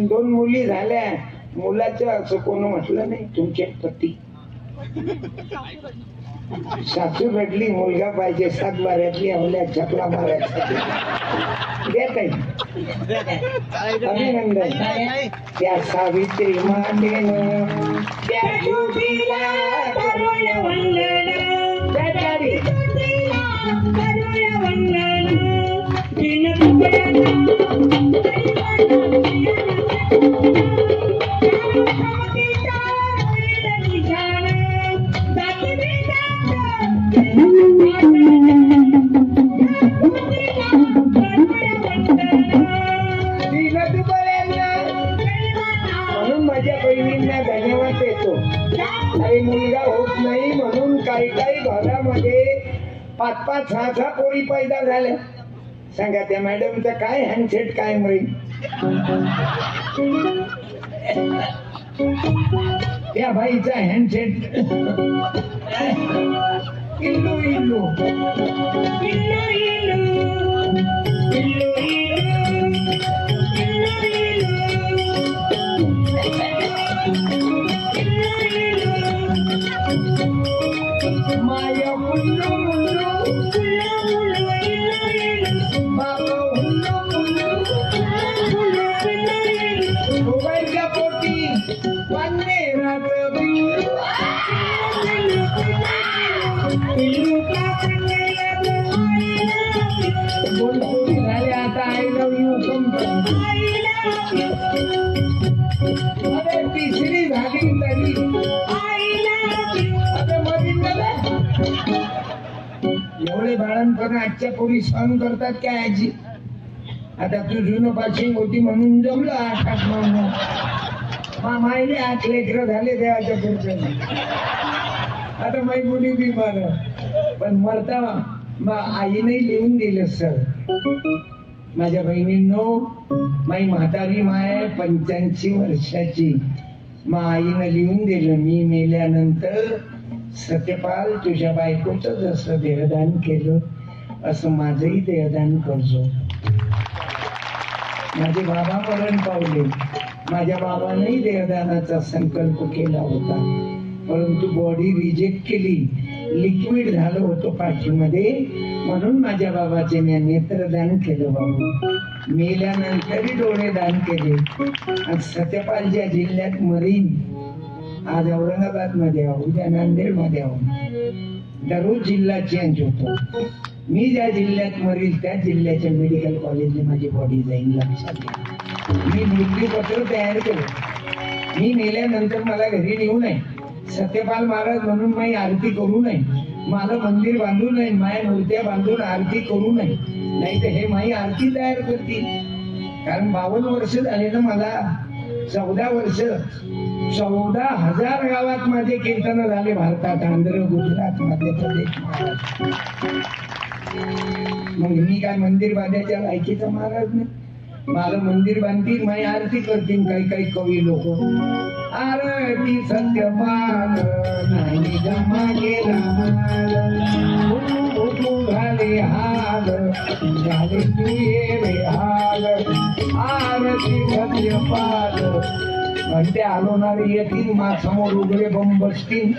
2 मुली झाल्या, मुलाचं असं कोण म्हटलं नाही? तुमचे पती सासू रडली, मुलगा पाहिजे, 7 बाऱ्यातली आवल्या चपला मारायसाठी. द्या ताई, अभिनंदन. त्या सावित्री मातेनं त्या ज्योतीला करूया वंदन. त्या तारी म्हणून माझ्या बहिणींना धन्यवाद देतो. काही मुलगा होत नाही म्हणून काही काही घरामध्ये 5-5, 6-6 पोरी पैदा झाल्या. सांगा त्या मॅडमचं काय हँडसेट काय मिळेल? त्या बाईचा हँडसेट इल्लू इल्लू माया मुल्लू मुल्लू बाबा मुल्लू मोबाईलच्या पोटी वांदे रात झाले. आता आय लव्ह यू अरे 3री झाली तरी एवढे बाळणपण आजच्या पोरी सहन करतात काय आजी? आता तू जुनं पाशिंग होती म्हणून जमलं 8 म्हणून मायने 8 लेकरं झाले देवाच्या पुढच्या. आता माई मुली बी मार, पण मरता आईने लिहून दिलं सर. माझ्या बहिणींनो, माई म्हातारी माय 85 वर्षाची. आईनं लिहून दिलं, मी मेल्यानंतर सत्यपाल तुझ्या बायकोचं जसं देहदान केलं असं माझंही देहदान करजो. माझे बाबा मरण पावले. माझ्या बाबांनी देहदानाचा संकल्प केला होता, परंतु बॉडी रिजेक्ट केली. लिक्विड झालं होतं पाठीमध्ये, म्हणून माझ्या बाबाचे मी नेत्रदान केलं. बाबा मेल्यानंतरही डोळे दान केले. सत्यपाल ज्या जिल्ह्यात मरीन आज औरंगाबाद मध्ये आहो, उद्या नांदेड मध्ये आहो, दररोज जिल्हा चेंज होतो. मी ज्या जिल्ह्यात मरील त्या जिल्ह्याच्या मेडिकल कॉलेजने माझी बॉडी जाईल, लक्षात घ्या. मी मृत्यूपत्र तयार केलं. मी मेल्यानंतर मला घरी नेऊ नये, सत्यपाल महाराज म्हणून मी आरती करू नये, मला मंदिर बांधू नये, माया मूर्त्या बांधून आरती करू नये, नाही तर हे माई आरती तयार करतील. कारण 52 वर्ष झाले ना मला, 14 वर्ष, 14,000 गावात माझे कीर्तन झाले भारतात, आंध्र, गुजरात, मध्य प्रदेश, महाराष्ट्र. मग मी काय मंदिर बांधायच्या लायकीचा महाराज नाही. मला मंदिर बांधतील, माझी आरती करतील काही काही कवी लोक. आरती सत्यपाल नाही जमा केला झाले हाल, झाले तुये रे हाल. आरती सत्यपाल म्हणते आलोनारे येतील, मा समोर उघडे बंब बसतील.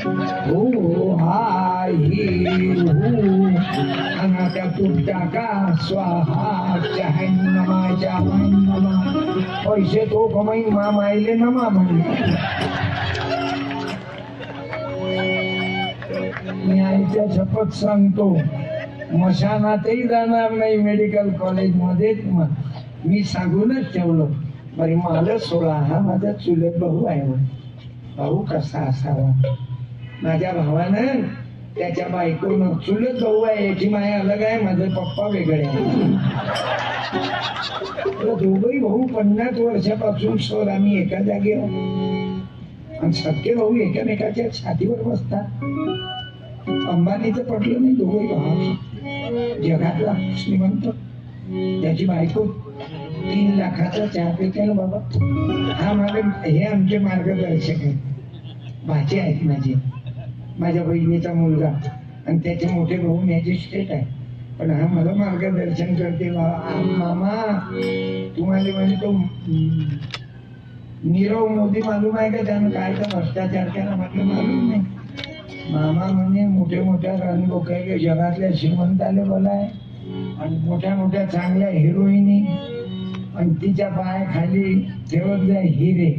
हो हा ही अनाच्या तुटच्या का स्वाहा चाहे नमाच्या नमा. पैसे तो कमाईन मा मायले नमा म्हणले. मी आईच्या शपथ सांगतो, मशानातही जाणार नाही मेडिकल कॉलेज मध्ये. मी सांगूनच ठेवलं, बरी मला सोळा, हा माझा चुलत भाऊ आहे. भाऊ कसा असावा? माझ्या भावानं त्याच्या बायकोनं, चुलत भाऊ आहे, याची माया अलग आहे, माझे पप्पा वेगळे आहे. दोघही भाऊ 50 वर्षापासून सर आम्ही एका जागी आहोत. आणि सख्खे भाऊ एकामेकाच्या छातीवर बसतात. अंबानीचं पटलं नाही, दोघही भाऊ जगातला श्रीमंत, त्याची बायको 3 लाखाचा चहा पिते ना बाबा. हा माझे, हे आमचे मार्गदर्शक आहेत, भाचे आहेत माझे, माझ्या बहिणीचा मुलगा, आणि त्याचे मोठे भाऊ मॅजिस्ट्रेट आहे. पण हा मला मार्गदर्शन करते. मामा तुम्हाला म्हणजे तो नीरव मोदी मालूम आहे का? त्यानं काय तर भ्रष्टाचार केला? म्हटलं मालूम नाही. मामा म्हणजे मोठे मोठ्या रणलोकाय जगातल्या श्रीमंताले बोलाय, आणि मोठ्या मोठ्या चांगल्या हिरोईनी, आणि तिच्या पायाखाली ठेवत जाय हिरे,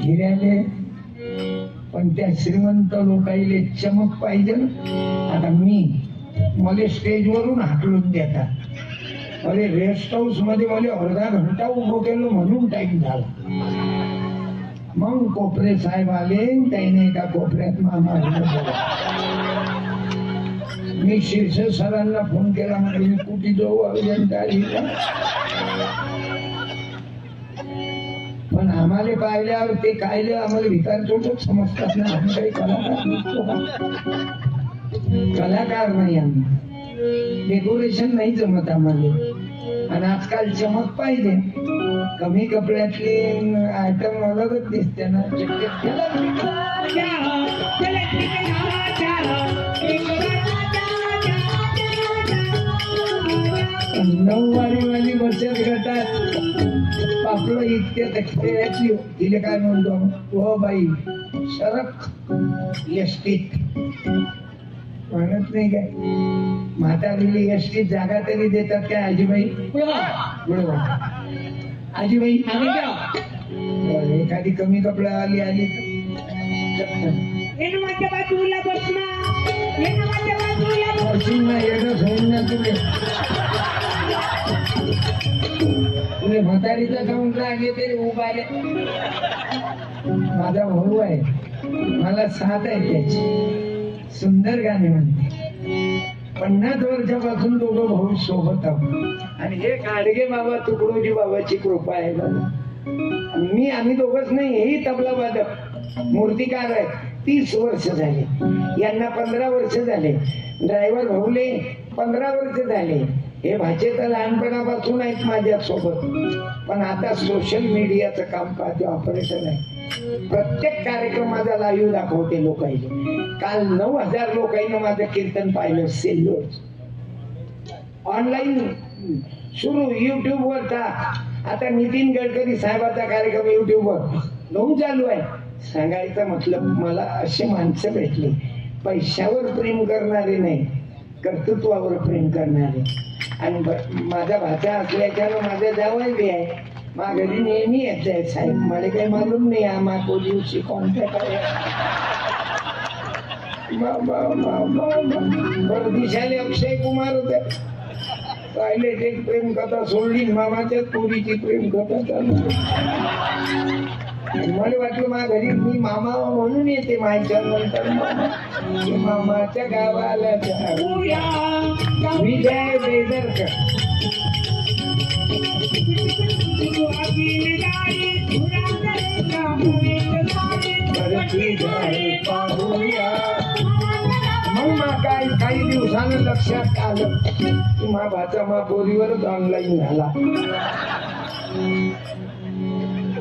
हिऱ्याले. पण त्या श्रीमंत लोकाईले चमक पाहिजे ना. आता मला स्टेजवरून हाकलून देतात, अरे रेस्ट हाऊस मध्ये मला अर्धा घंटा उभं केलं म्हणून टाइम झाला. मग कोपरे साहेब आले, त्याने एका कोपऱ्यात मामा. मी शीर्ष सरांना फोन केला, म्हणजे मी कुठे जाऊ अभियंता. पण आम्हाला पाहिल्यावर ते कायले आम्हाला भिकार तोटच समजतात ना. आम्ही काही कलाकार नाही, आम्ही डेकोरेशन नाही जमत आम्हाला. आणि आजकाल चमक पाहिजे, कमी कपड्यातले आयटम अलगच दिसते ना. नऊवारीवाली बचत गटात आपलं इतके खेळायची, तिला काय म्हणतो, हो बाई सरक एसटीत म्हणत नाही काय. म्हातारीली एसटीत जागा तरी देतात काय आजीबाई? बरोबर आजीबाई. एखादी कमी कपड्यावाली आली तुले म्हातारीचा काउंट रागे तरी उभा आहे. माझा भाऊ आहे, मला 7 आहे त्याची, सुंदर गाणे म्हणते. 50 वर्षापासून दोघं भाऊ सोबत आहोत. आणि हे गाडगे बाबा तुकडोजी बाबाची कृपा आहे बघा. आम्ही दोघंच नाही, हेही तबला वादक मूर्तिकार आहेत. 30 वर्ष झाले, यांना 15 वर्ष झाले. ड्रायव्हर भाऊले 15 वर्ष झाले. हे भाचे तर लहानपणापासून आहेत माझ्या सोबत. पण आता सोशल मीडियाचं काम पाहते, ऑपरेशन आहे. प्रत्येक कार्यक्रमाचा लाईव्ह दाखवते लोकांनी. काल 9,000 लोकांनी माझं कीर्तन पाहिलं सेल्लोर. ऑनलाईन सुरू युट्यूब वर टाक. आता नितीन गडकरी साहेबाचा कार्यक्रम युट्यूब वर नऊ चालू आहे. सांगायचं मतलब, मला असे माणसं भेटले, पैशावर प्रेम करणारे नाही, कर्तृत्वावर प्रेम करणारे. आणि माझा भाचा असल्याच्यानं माझा जावई बी आहे. माझ्या घरी नेहमी येत आहे साहेब, मला काही मालूम नाही आम्हा को दिवशी कॉन्टॅक्ट आहे. दिशाले अक्षय कुमार होते, पाहिले एक प्रेम कथा सोडली, मामाच्या पोरीची प्रेम कथा चालू. मला वाटलं माझ्या घरी मी मामा म्हणून येते, माझ्या नंतर मामाच्या गावाला जाऊया. विजय बेदरकर. मग काय काही दिवसानं लक्षात आलं की मा भाचा मा बोरीवरच ऑनलाईन झाला.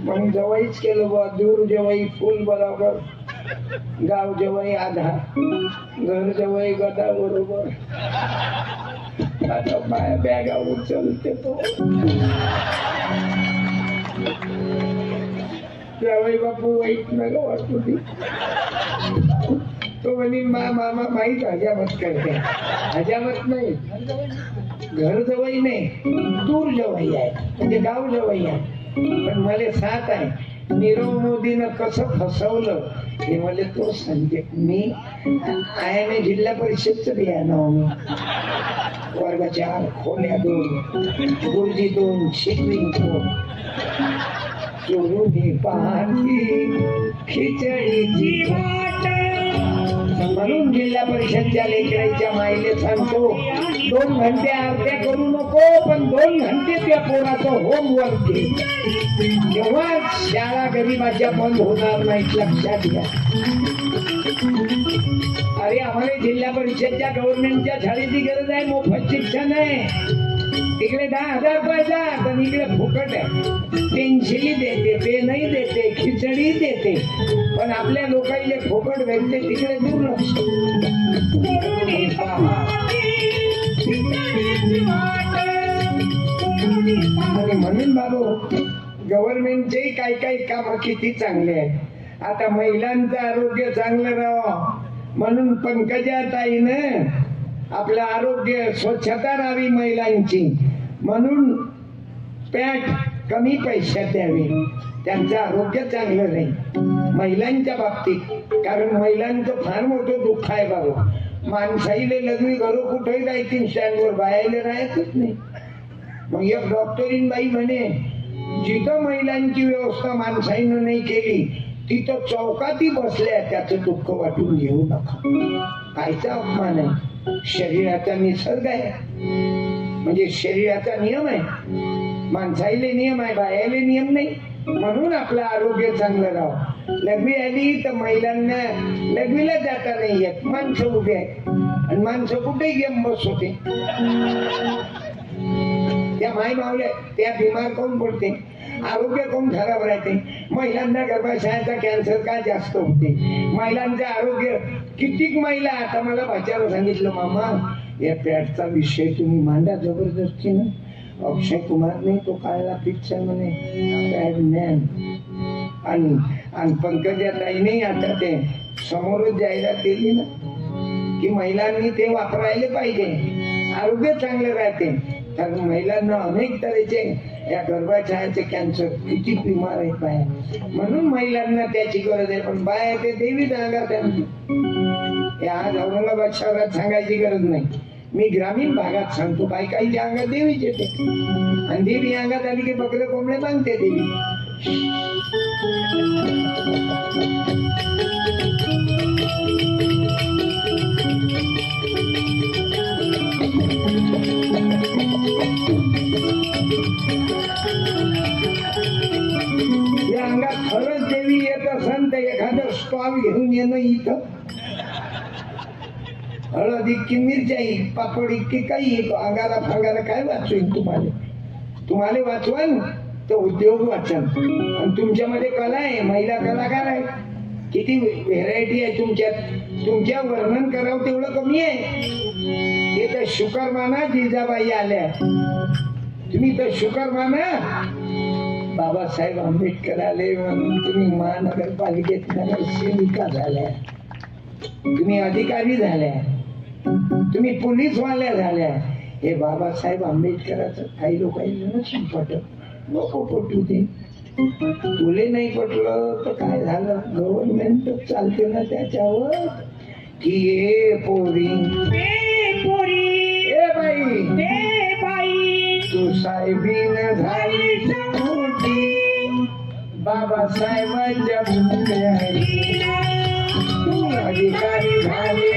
मग जवळच केलं बा, दूर जवळ फुल बरोबर, गाव जवळ आधा, घर जवळ गदा बरोबर. आता पाया बॅगा उचलते तो त्यावेळी बापू वाईट नका वाटू ती. तो म्हणे मामा माहीत हजामत करते. हजामत नाही, घर जवळ नाही, दूर जवळ आहे, म्हणजे गाव जवळ आहे. पण मला साथ आहे. नीरव मोदीनं कसं फसवलं हे मला तो सांगते. मी आयाने जिल्हा परिषदचं बियाणं मी वर्गाच्या खोल्या 2, गुरुजी 2, शिकविंग 2, चोरुनी पाहती खिचडीची वाट. म्हणून जिल्हा परिषदच्या लेकरांच्या माईले सांगतो, 2 घंटे आरत्या करू नको, पण 2 घंटे त्या पोराचं होमवर्क घे. तेव्हा शाळा गरीबाच्या बंद होणार नाहीत, लक्षात घ्या. अरे आम्हाला जिल्हा परिषदच्या गव्हर्नमेंटच्या शाळेची गरज आहे, मोफत शिक्षण आहे. तिकडे 10,000 पैसा, तर इकडे फुकट आहे. पेन्सिली देते, पेनही देते, खिचडी देते, पण आपल्या लोकांना फुकट भेटते तिकडे दुर्लक्ष. आणि म्हणून बाबू गव्हर्नमेंटचे काही काम किती चांगले आहेत. आता महिलांचं आरोग्य चांगलं राहावं म्हणून पंकजाताईनं आपलं आरोग्य स्वच्छता राहावी महिलांची म्हणून पॅट कमी पैशात द्यावी, त्यांचं आरोग्य चांगलं राहील महिलांच्या बाबतीत. कारण महिलांचं फार मोठं दुःख आहे बाबा. माणसाईले लग्न घरो कुठेही जायची स्टँडवर, बायाला राहायचंच नाही. मग एक डॉक्टरीन बाई म्हणे, जिथं महिलांची व्यवस्था माणसाईनं नाही केली तिथं चौकाती बसल्या त्याचं दुःख वाटून घेऊ नका. कायचा अपमान आहे. शरीराचा निसर्ग आहे, म्हणजे शरीराचा नियम आहे. माणसाईले नियम आहे, बायाले नियम नाही. म्हणून आपलं आरोग्य चांगलं राहावं. लघवी आली तर महिलांना लघवीला जाता नाही येत, माणसं उभे आहेत आणि माणसं कुठेही गेम बस होते. त्या माई मावल्या त्या बिमार कोण पडते, आरोग्य कोण खराब राहते. महिलांना गर्भाशयाचा कॅन्सर का जास्त होते, महिलांचे आरोग्य. कितीक महिला आता मला भाच्याला सांगितलं, मामा या पॅटचा विषय तुम्ही मांडा जबरदस्तीनं. अक्षय कुमारने तो काढला पिक्चर म्हणे पॅड मॅन, आणि पंकजाताईने आता ते समोरच जाहिरात दिली ना की महिलांनी ते वापरायला पाहिजे, आरोग्य चांगलं राहते. तर महिलांना अनेक तऱ्हेचे या गर्भाशयाचे कॅन्सर किती बिमार आहेत बाया, म्हणून महिलांना त्याची गरज आहे. पण बाया ते देवी अंगात आहे. आज औरंगाबाद शहरात सांगायची गरज नाही, मी ग्रामीण भागात सांगतो. बायकाईच्या अंगात देवीच येते आणि देवी अंगात आली की बकरे कोंबडे बांधते देवी. या अंगात खरंच देवी येत असेल तर एखादं स्टॉल घेऊन येणं इथं. हळद इतकी, मिरच्याई, पापड इतकी, काही अंगाला फांगाला काय वाचवेल तुम्हाला वाचवाल तर उद्योग वाचन. आणि तुमच्यामध्ये कला आहे, महिला कलाकार आहे, किती व्हेरायटी आहे तुमच्यात. तुमच्या वर्णन करावं तेवढं कमी आहे. ते तर शुकर माना जिजाबाई आल्या, तुम्ही तर शुकर माना बाबासाहेब आंबेडकर आले म्हणून तुम्ही महानगरपालिकेत नगरसेविका झाल्या, तुम्ही अधिकारी झाल्या, तुम्ही पोलीसवाल्या झाल्या. हे बाबासाहेब आंबेडकरांचं काही लोकांना नसून पटत. नको पटू दे. तुले नाही पटलं तर काय झालं, गव्हर्नमेंट चालते ना त्याच्यावर की ए पोरी ए बाई तू साहेबीन झाली मोठी, बाबासाहेबांच्या मुली तू अधिकारी झाले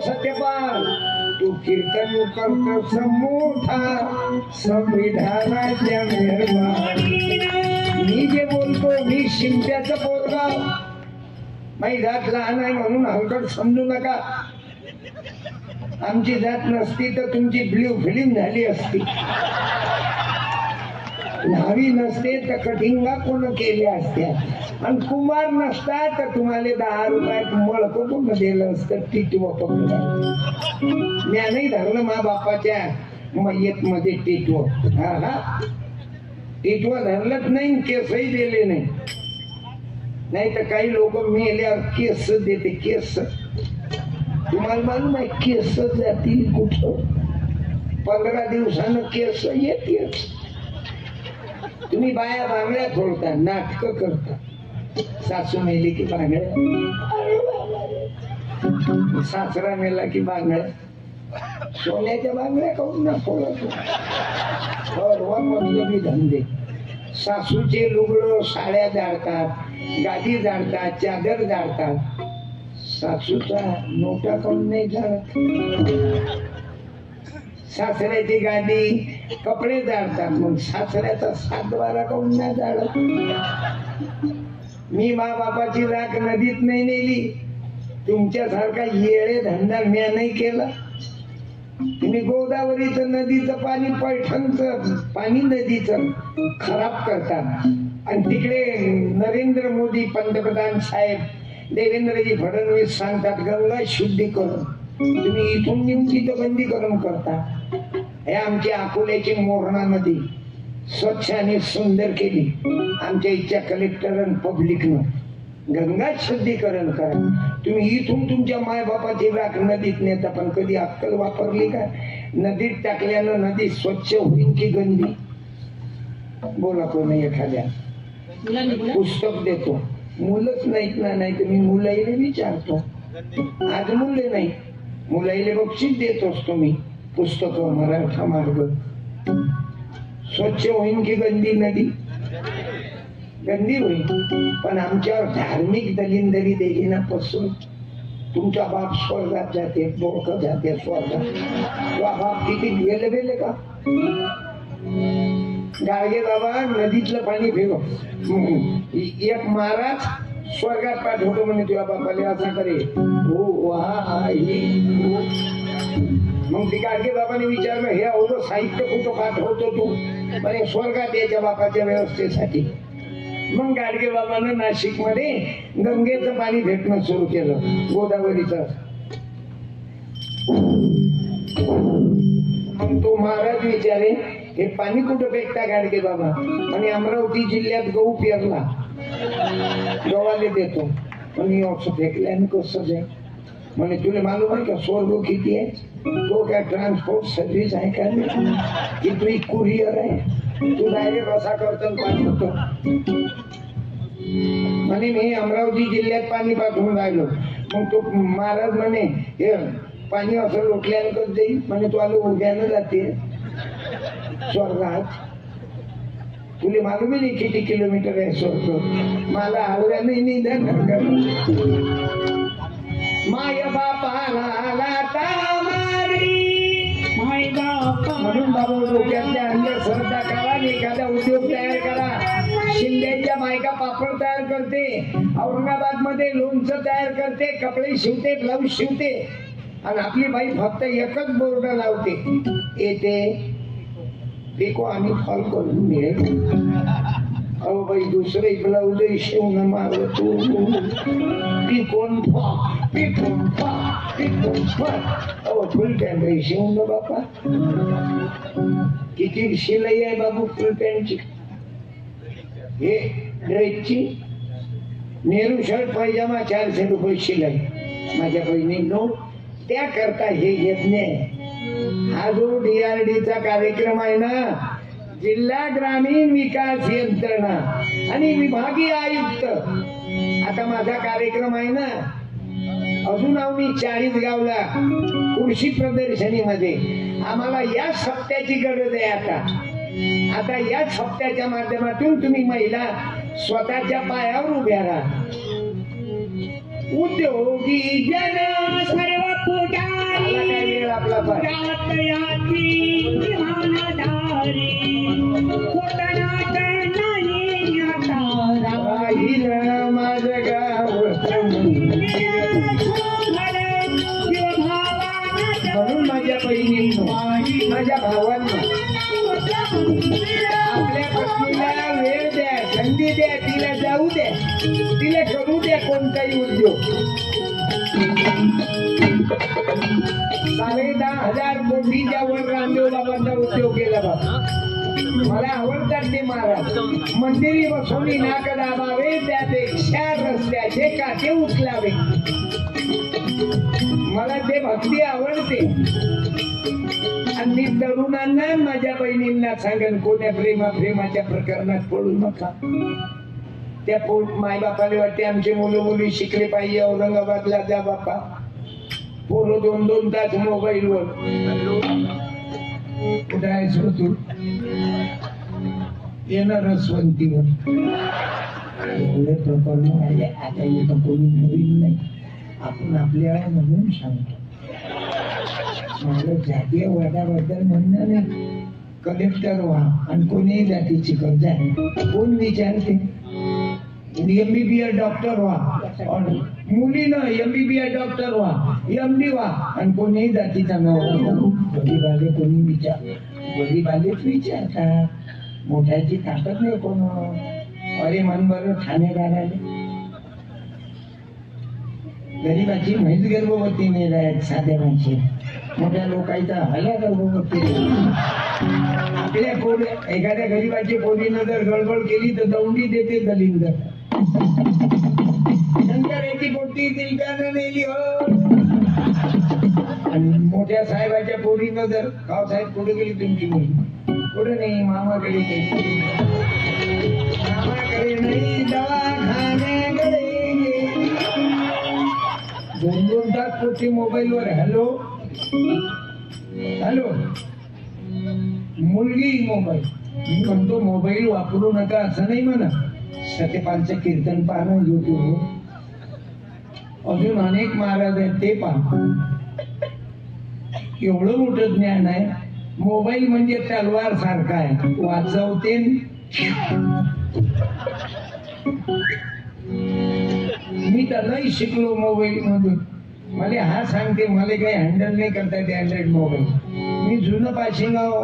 सत्यपाल. तू कीर्तन करतोस मोठा संविधानाच्या मेहरबानी. मी जे बोलतो मी शिंप्याचं पोरगा, माझी जात लहान आहे म्हणून हलकट समजू नका. आमची जात नसती तर तुमची ब्ल्यू फिल्म झाली असती, न्हावी नसते तर कठिंगा कोण केल्या असत्या, आणि कुमार नसता तर तुम्हाला 10 रुपयात मळक कोण दिलं असतं. टिटव पकडलं नाही धरलं मा बापाच्या मय्यत मध्ये टिटव. हा टिटव धरलंच नाही, केसही दिले नाही. नाही तर काही लोक मेल्यावर केस देते. केस तुम्हाला मालूम आहे केस जातील कुठं, 15 दिवसानं केस येतेच. तुम्ही बाया बांगड्या फोडता, नाटक करता. सासू मेली की बांगड्या, सासरा मेला की बांगड्या. सोन्याच्या बांगड्या काऊन ना फोडत धंदे. सासूचे लुगडं साड्या जाळतात, गादी जाळतात, चादर जाळतात. सासूचा नोटा काऊन नाही जाळत. सासऱ्याची गादी कपडे जाळतात, मग सासऱ्याचा 7 वारा काऊन नाही जाळत. मी मा बापाची राख नदीत नाही नेली, तुमच्यासारखा येळे धंदा म्या नाही केला. तुम्ही गोदावरीचं नदीचं पाणी, पैठणचं पाणी नदीचं खराब करतात, आणि तिकडे नरेंद्र मोदी पंतप्रधान साहेब, देवेंद्रजी फडणवीस सांगतात गंगा शुद्धीकरण. तुम्ही इथून नेऊन तिथं बंदीकरण करता. हे आमच्या अकोल्याची मोरणा नदी स्वच्छ आणि सुंदर केली आमच्या इथच्या कलेक्टर आणि पब्लिकनं. गंगा शुद्धीकरण करा. तुम्ही इथून तुमच्या मायबापाची राख नदीत नेता, पण कधी अक्कल वापरली का? नदीत टाकल्यानं नदी स्वच्छ होईल की गंदी? बोला कोण एखाद्या. पुस्तक देतो, मुलंच नाहीत ना, नाही तर मी मुलाईले विचारतो. आज मुले नाही, मुलाईले बक्षीस देतोच तुम्ही पुस्तक. मराठा मार्ग स्वच्छ होईल की गंदी नदी? गंदी होईल. पण आमच्यावर धार्मिक दलिंदरी देईना पासून. तुमचा बाप स्वर्गात जाते, बोरक जाते स्वर्गात. तुझा बाप किती गेले का? गाडगे बाबा नदीतलं पाणी फिरव. एक महाराज स्वर्गात पाठवतो म्हणे तुझ्या बापाला, असा करे हो वा. मग ती गाडगे बाबाने विचारलं हे एवढं साहित्य कुठं पाठवतो तू? म्हणे स्वर्गात याच्या बापाच्या व्यवस्थेसाठी. मग गाडगे बाबानं नाशिक मध्ये गंगेचं पाणी भेटणं सुरू केलं, गोदावरीचं. मग तो महाराज विचारे हे पाणी कुठं फेकता गाडगे बाबा? आणि अमरावती जिल्ह्यात गहू पेरला, गव्हाले देतो. पण असं फेकल्याने कसं जाईल? म्हणे तुला मालूम आहे का स्वर्ग किती आहे? तो काय ट्रान्सपोर्ट सर्व्हिस आहे का? की तुझी कुरिअर आहे? तू डायरेक्ट असा करतो पाणी होतो. म्हणे मी अमरावती जिल्ह्यात पाणी पाठवून राहिलो. मग तो महाराज म्हणे हे पाणी असं लोटल्यानं कसं जाईल? म्हणे तू आलो उद्यानं जाते स्वर्गात. तुला मालूम नाही किती किलोमीटर आहे स्वर्ग? मला हलव्याने निधन माय बापाला म्हणून बाबा डोक्यातल्या अंधश्रद्धा करा, एखादा उद्योग तयार करा. शिंद्याच्या बायका पापड तयार करते, औरंगाबाद मध्ये लोणचं तयार करते, कपडे शिवते, ब्लाऊज शिवते, आणि आपली बाई फक्त एकच बोर्ड लावते, येते देखो आम्ही फॉल करून मिळेल. अहो बाई दुसरे ब्लाऊज शिवणं मारलं तू पिकोन अहो फुल पॅन्ट शिवणं बापा. किती शिलाई आहे बाबू फुल पॅन्टची? हे ड्रेसची नेहरू शर्ट पायजामा 400 रुपये शिलाई माझ्या बहिणींनो. त्याकरता हे यज्ञ आहे. हा जो DRDचा कार्यक्रम आहे ना, जिल्हा ग्रामीण विकास यंत्रणा आणि विभागीय आयुक्त. आता माझा कार्यक्रम आहे ना, अजून आम्ही 40 गावला कृषी प्रदर्शनीमध्ये. आम्हाला या सप्त्याची गरज आहे. आता या सप्त्याच्या माध्यमातून तुम्ही महिला स्वतःच्या पायावर उभ्या राहा. उद्योगी जन सर्व पुढारी काय वेळ आपला माझं गाव म्हणून माझ्या बहिणींनो, माझ्या भावांनो, आपल्या पत्नीला वेळ द्या, संधी द्या, तिला जाऊ द्या, तिला करू द्या कोणताही उद्योग. 10,500 कोटीच्या वर रामदेव बाबांचा उद्योग केला बाबा. मला आवडतात ते महाराज. मंदिरी बसवली नाक दाबावे, त्यापेक्षा रस्त्याचे काटे उचलावे. मला ते भक्ती आवडते. आणि तरुणांना माझ्या बहिणींना सांगेन, कोण्या प्रेमाच्या प्रकरणात पडू नका. त्या मायबापाला वाटते आमचे मुलं मुली शिकले पाहिजे, औरंगाबादला जा बापा. पोरं 2-2 तास मोबाईलवर. कुठे आहेस तू? येणार रसवंतीवर. एवढे प्रकरण आले. आता येतं कोणी नवीन नाही. आपण आपल्या म्हणून सांगतो. मला जातीय वादाबद्दल म्हणणं नाही. कलेक्टर व्हा आणि कोणीही जातीची कर्ज आहे. कोण विचारते? MBBS डॉक्टर व्हा. मुलीनं MBBS डॉक्टर व्हा, MD व्हा आणि कोणीही जातीचा नवरा. गरीबाले कोणी गरीबालेच विचारतात. मोठ्याची ताकद नाही कोण. अरे मन बरं ठाणेदाराले गरीबाची म्हैस गर्भवती नाही राहत. साध्या माणशी मोठ्या लोकांचा हल्या गर्भवती. आपल्या पोरी एखाद्या गरीबाची पोरीनं जर गडबड केली तर दौंडी देते दलिंदर. शंकराची पोटी तिलकानं नेली हो. आणि मोठ्या साहेबाच्या पोरीनं जर गाव साहेब कुठे गेली तुमची मुलगी? कुठे नाही, मामाकडे गेली. मामाकडे नाही, दवाखान्याकडे गेली. 2-2 तास पोटी मोबाईलवर. Hello hello. मुलगी मोबाईल. मी म्हणतो मोबाईल वापरू नका असं नाही म्हणा. सत्यपालचं कीर्तन पाहणं YouTube. अजून अनेक महाराज आहेत ते पहा. एवढं मोठं ज्ञान आहे. मोबाईल म्हणजे तलवार सारखा आहे, वाचवते. मी तर नाही शिकलो मोबाईल मधून. मला हा सांगते, मला काही हँडल नाही करता येते अँड्रॉइड मोबाईल. मी जुनं पाशिंग आहो.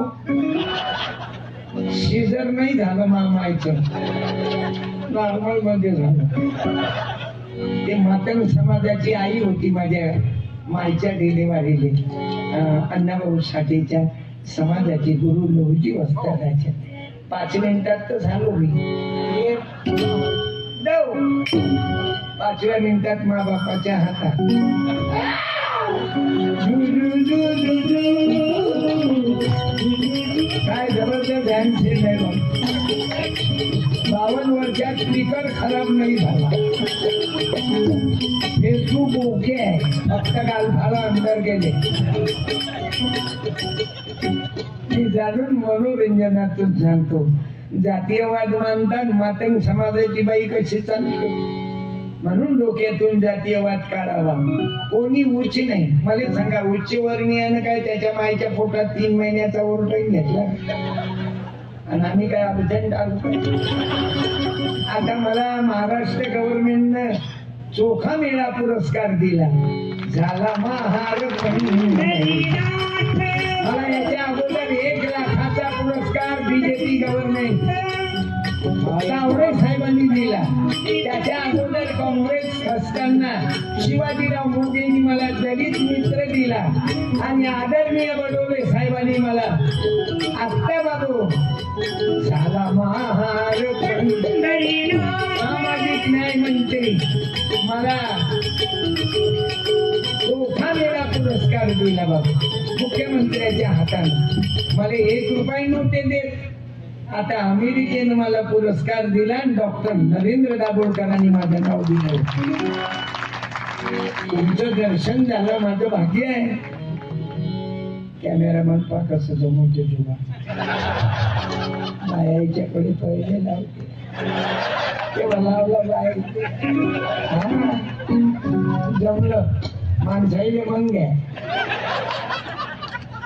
सीझर नाही झालं मामायचं, नॉर्मल मध्ये झालं. ते मातंग समाजाची आई होती माझ्या मायच्या डिलेवारीले. अण्णाभाऊ साठेच्या समाजाची गुरु लोहजी वस्तादाच्या. 5 मिनिटात तर झालो मी. 5व्या मिनिटात मा बापाच्या हातात. काय जबरदस्त डान्स केलाय. 52 वर्षात स्पीकर खराब नाही झाला. फेसबुक ओके आहे, फक्त गालफाला अंतर गेले. मी जाणून मनोरंजनातून सांगतो. जातीयवाद मानतात, मातंग समाजाची बाई कशी चालते म्हणून डोक्यातून जातीयवाद काढावा. कोणी उच्च नाही. मला सांगा, उच्च वर्णीयानं काय त्याच्या मायच्या पोटात 3 महिन्याचा ओरडून घेतला आणि आम्ही काय अर्जंट आलो. आता मला महाराष्ट्र गव्हर्नमेंटनं चोखा मेळा पुरस्कार दिला. झाला महार. मला याच्या अगोदर 1 लाखाचा पुरस्कार BJP गव्हर्नमेंट तावडे साहेबांनी दिला. त्याच्या अगोदर काँग्रेस असताना शिवाजीराव मोदींनी मला दलित मित्र दिला. दिला आणि आदरणीय बडोले साहेबांनी मला आत्ता बाबू साला महार सामाजिक न्याय मंत्री मला चोखा मेळा पुरस्कार दिला बाबू मुख्यमंत्र्याच्या हाताने. मला 1 रुपया नव्हते देत. आता अमेरिकेनं मला पुरस्कार दिला आणि डॉक्टर नरेंद्र दाभोळकरांनी माझं नाव दिलं. तुमचं दर्शन झालं माझं भाग्य आहे. कॅमेरामॅन पा कसं जमवते जुगा बायाच्याकडे पहिले लावते तेव्हा लावलं बायचे जमलं माणसाईले मग घ्या.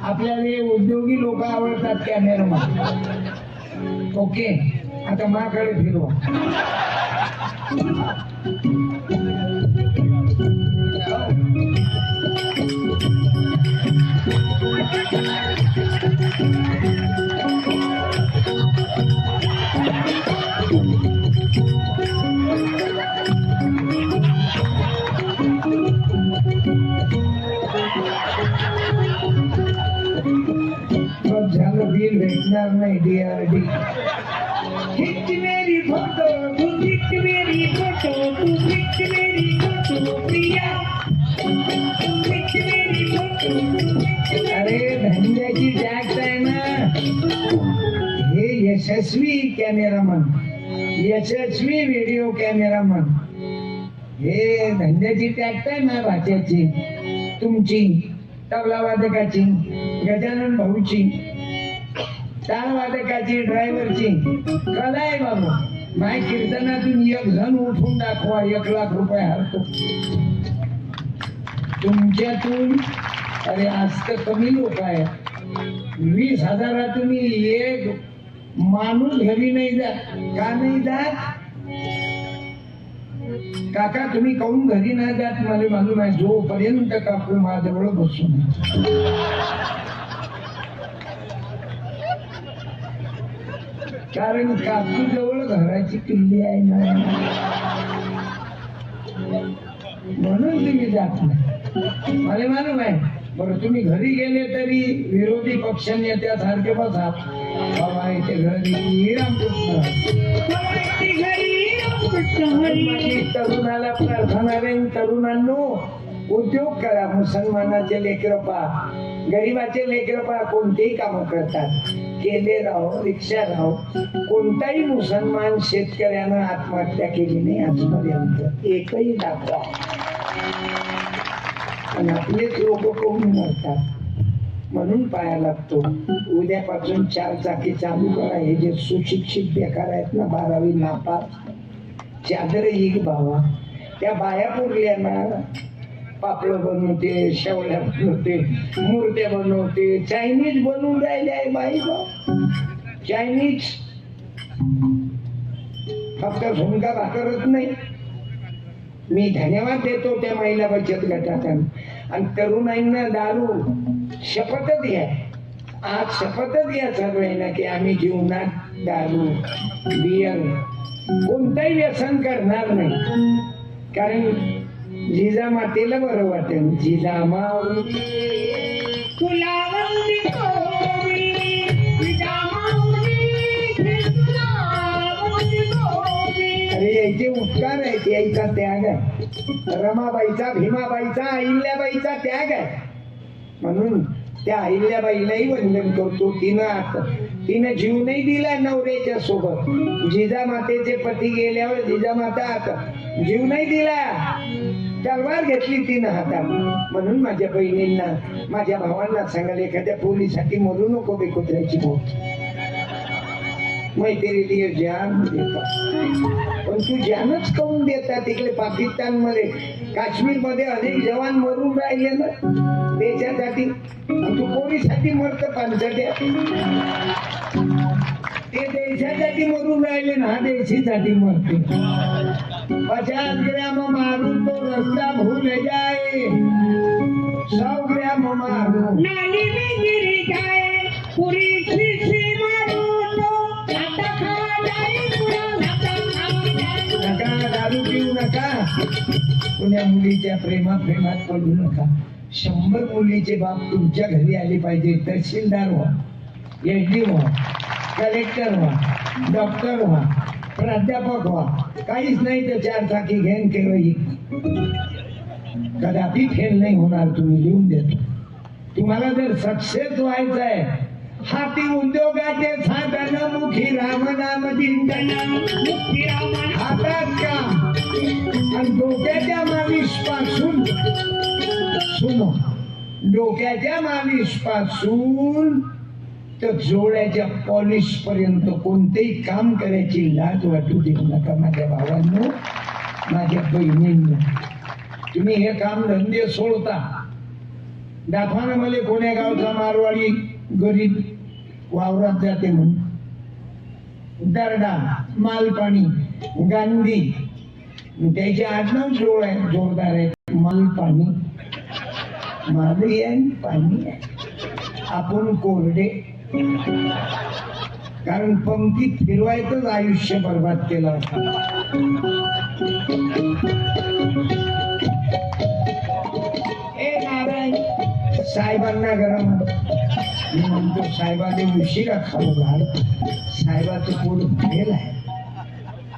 आपल्याला हे उद्योगी लोक आवडतात कॅमेरामॅन. ओके आता माझ्याकडे फिरवा. झालं बिल भेटणार नाही. DRD खिच मेरी फोटो तू खिच मेरी फोटो तू खिच मेरी फोटो प्रिया खिच मेरी फोटो. अरे धंद्याची टॅक्स आहे ना. हे यशस्वी कॅमेरामन यशस्वी व्हिडिओ कॅमेरामन हे धंद्याची टॅक्स आहे ना भाच्याची तुमची तबला वादकाची गजानन भाऊची टाळ वादकाची ड्रायव्हरची कला आहे बाबा. माय कीर्तनातून 1 जण उठून दाखवा 1 लाख रुपये हरतो तुमच्यातून. अरे आज तर कमी लोक आहे. 20,000 1 माणूस घरी नाही जात. का नाही जात काका तुम्ही काहून घरी नाही जात मला मालूम आहे. जोपर्यंत काकू माझ्याजवळ बसून कारण काकू जवळ घराची किल्ली आहे ना म्हणून तुम्ही जात नाही मला मालूम आहे. बरं तुम्ही घरी गेले तरी विरोधी पक्ष नेत्यासारखे बसा बाबा इथे घरी रामकृष्ण तरुणाला प्रार्थना राहील. तरुणांनो उद्योग करा. मुसलमानाचे लेकर पहा गरीबाचे लेकर पहा कोणतेही काम करतात. केले राहो रिक्षा राहो. कोणताही मुसलमान शेतकऱ्यानं आत्महत्या केली नाही आजपर्यंत एकही दाखवा. आणि आपलेच लोक कोण मरतात म्हणून पाया लागतो. उद्यापासून 4 चाकी चालू करा. हे जे सुशिक्षित बेकार आहेत ना 12वी नापास चादर एक बाबा त्या बाया पुरल्या ना पापड बनवते शेवळ्या बनवते मूर्त्या बनवते चायनीज बनवून राहिले आहे बाई चायनीज. फक्त झुणका भाकरच नाही. मी धन्यवाद देतो त्या महिला बचत गटाला आणि तरुणाईंना दारू शपथच घ्या. आज शपथच घ्या सर्वांना की आम्ही जीवनात दारू बियर कोणताही व्यसन करणार नाही. कारण जिजा मातेला बरं वाटेल. जिजा माऊली तुला अरे याचे उपकार आहेत यायचा त्याग आहे. रमाबाईचा भीमाबाईचा अहिल्याबाईचा त्याग आहे. म्हणून त्या अहिल्याबाईलाही वंदन करतो. तिनं जीव नाही दिला नवऱ्याच्या सोबत. जिजामातेचे पती गेल्यावर जिजामाता जीव नाही दिला. तलवार घेतली तिनं हातात. म्हणून माझ्या बहिणींना माझ्या भावांना सांगायला एखाद्या पोलीसाठी मरू नको बे कुत्र्याची मोठ मैत्रीला जान देतात. पण तू जानच करून देतात. तिकडे पाकिस्तान मध्ये काश्मीर मध्ये अनेक जवान मरून राहिले ना देशासाठी. तू पोलीसाठी मरत पानसट्या. ते देशासाठी मरून राहिले ना देशीसाठी मरते. 50 ग्राम मारू तो रस्ता भूल जाए 100 ग्राम मारू नाली में गिर जाए पूरी शीशी मारू तो घाटा खा जाए पूरा घाटा. नका दारू पिऊ नका. कुण्या मुलीच्या प्रेमात पडू नका. 100 मुलीचे बाप तुमच्या घरी आले पाहिजे. तहसीलदार व्हा, SD व्हा, कलेक्टर व्हा, डॉक्टर व्हा, प्राध्यापक व्हा, काहीच नाही तर 4 चाकी घेऊन केव्हा कदापि फेल नाही होणार. तुम्ही लिहून देतो. तुम्हाला जर सक्सेस व्हायचं आहे, हाती उद्योगाचे साधन, मुखी राम नाम चिंतन, हातात काम आणि डोक्याच्या मालिश पासून सुनो, डोक्याच्या मालिश पासून तर जोड्याच्या पॉलिश पर्यंत कोणतेही काम करायची लाज वाटू देऊ नका माझ्या भावांनो, माझ्या बहिणींनो. तुम्ही हे काम धंदे सोडता. दाखवा ना मला कोण्या गावचा मारवाडी गरीब वावरात जाते म्हणून. दरडा, मालपाणी, गांधी, त्याचे आडनाव जोरदार आहे. मालपाणी, मालही आहे पाणी आहे. आपण कोरडे, कारण पंक्तीत फिरवायचंच आयुष्य बर्बाद केलं होतं. ए नारायण, साहेबांना गरम. मी म्हणतो साहेबाने उशिरा खाऊ घाल. साहेबाचं पोट भरेल आहे.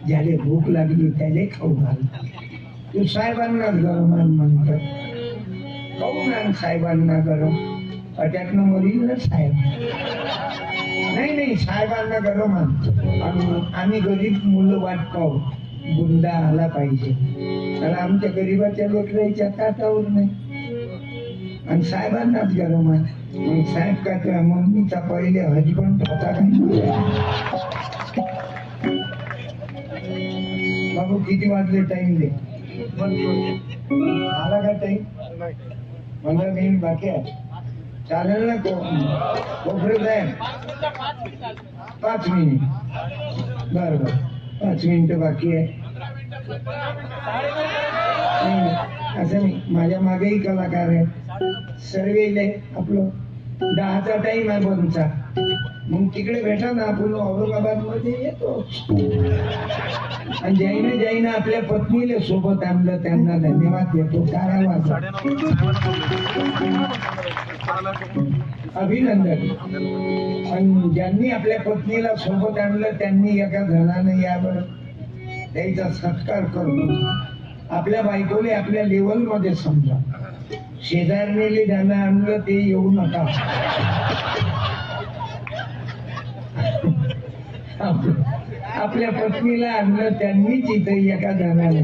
ज्याला भूक लागली त्याला खाऊ घाल. तू साहेबांनाच गरम म्हणतो. खाऊ ना साहेबांना गरम. अटॅकनं मरील ना साहेब. नाही साहेबांना गरम आम्ही गरीब मुलं वाट पाहू. बुंदा आला पाहिजे, तर आमच्या गरीबाच्या लेकराच्या ताटावर नाही. आणि साहेबांनाच गरम आहे. मग साहेब काय तुझ्या मम्मीचा पहिले हजबंड होता काय? बाबू किती वाजले? टाइम दे. आला का टाइम? 15 मिनिट बाकी आहे. चालेल ना? कोपरे साहेब 5 मिनिट. बरोबर, 5 मिनिटं बाकी आहे. असं नाही, माझ्या मागेही कलाकार आहे. सर्वे आपलं 10चा टाइम आहे बंदचा. मग तिकडे भेटा ना, आपण औरंगाबाद मध्ये येतो. आणि ज्याईने आपल्या पत्नीला सोबत आणलं त्यांना धन्यवाद देतो. कारावाचा अभिनंदन. आणि ज्यांनी आपल्या पत्नीला सोबत आणलं त्यांनी एका जणाने यावर त्याचा सत्कार करतो. आपल्या बायकोले आपल्या लेवल मध्ये समजा. शेजारणीले ज्यांना आणलं ते येऊ नका. आपल्या पत्नीला आणलं त्यांनीच इथे एका जणाने.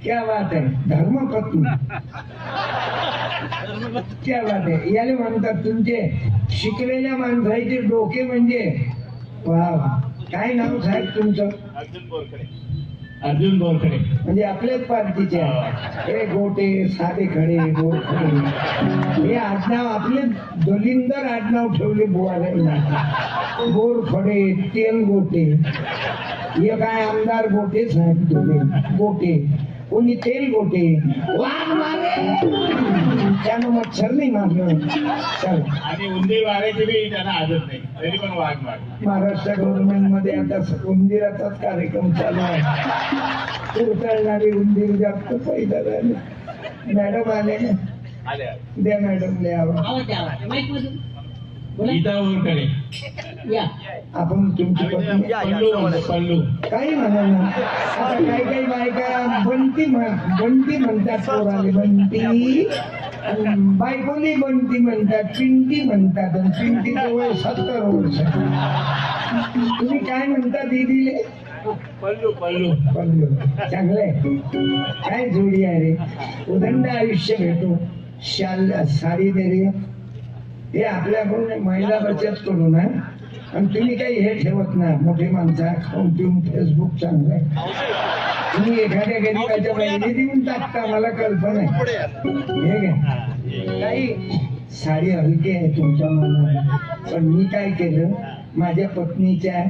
क्या बात आहे, धर्मपत्नी. क्या बात आहे. याला म्हणतात तुमचे शिकलेल्या माणसाचे डोके म्हणजे. वा, काय नाव साहेब तुमचं? अर्जुन बोरखडे. म्हणजे आपल्याच पार्टीचे आहे. हे गोटे, साधे खडे, बोरखडे हे आडनाव आपले दलिंदर आडनाव ठेवले बुवाला. बोरखडे, तेल गोटे. हे काय आमदार गोटे साहेब ठेवले. गोटे कोणी तेल गोटे. वाघ मारे त्यानं मच्छर नाही मारलं. चल, आणि उंदीर मारायची बी त्यांना आदत नाही, तरी पण वाघ मार. महाराष्ट्र गव्हर्नमेंट मध्ये आता उंदीराचाच कार्यक्रम चालू आहे. उतरणारे उंदीर जास्त पैदा झाले. मॅडम आले ना, द्या मॅडमले आवाज. आवाज द्या, आवाज. माईक मधून बोला. गीता बोरखडे. या. आपण तुमची पत्नी पल्लू म्हणतो, पल्लू. काही म्हणा ना. आता काही बायका बंटी म्हणतात. पोराले बंटी. बायकोली बंटी म्हणतात, पिंटी म्हणतात. आणि पिंटीचं वय 70 वर्ष. तुम्ही काय म्हणता दीदीले? पल्लू. पल्लू. चांगलंय. काय जोडी आहे रे. उदंड आयुष्य भेटो. शाल साडी दे रे. हे आपल्याकडून महिला बचत करून आहे. आणि तुम्ही काही हे ठेवत नाही. मोठी माणसं खाऊन पिऊन फेसबुक चांगलं आहे. तुम्ही एखाद्या गरीबाच्या बहिणी देऊन टाकता, मला कल्पना आहे. हे काय काही साडी हलकी आहे तुमच्या मनात. पण मी काय केलं, माझ्या पत्नीच्या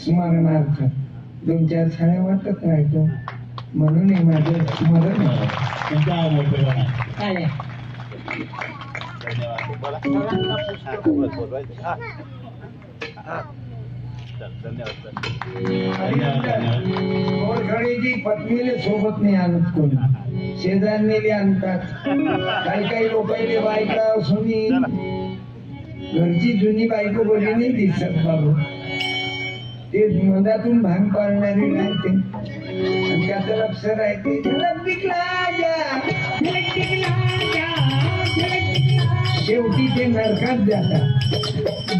स्मरणार्थ 2-4 साड्या वाटत राहतो. म्हणून हे माझं स्मरण आहे. तुमचा मोठेपणा. काय आहे? गोरखडेची पत्नीले सोबत नाही आणत कोणी. शेजारनेले आणतात. काही काही लोकांनी बायका सुनी घरची जुनी बायको बोली नाही दिसत बाबू. ते मधातून भांग पाडणारी राहते आणि त्याचं लक्ष राहते शेवटी ते नरकात जातात,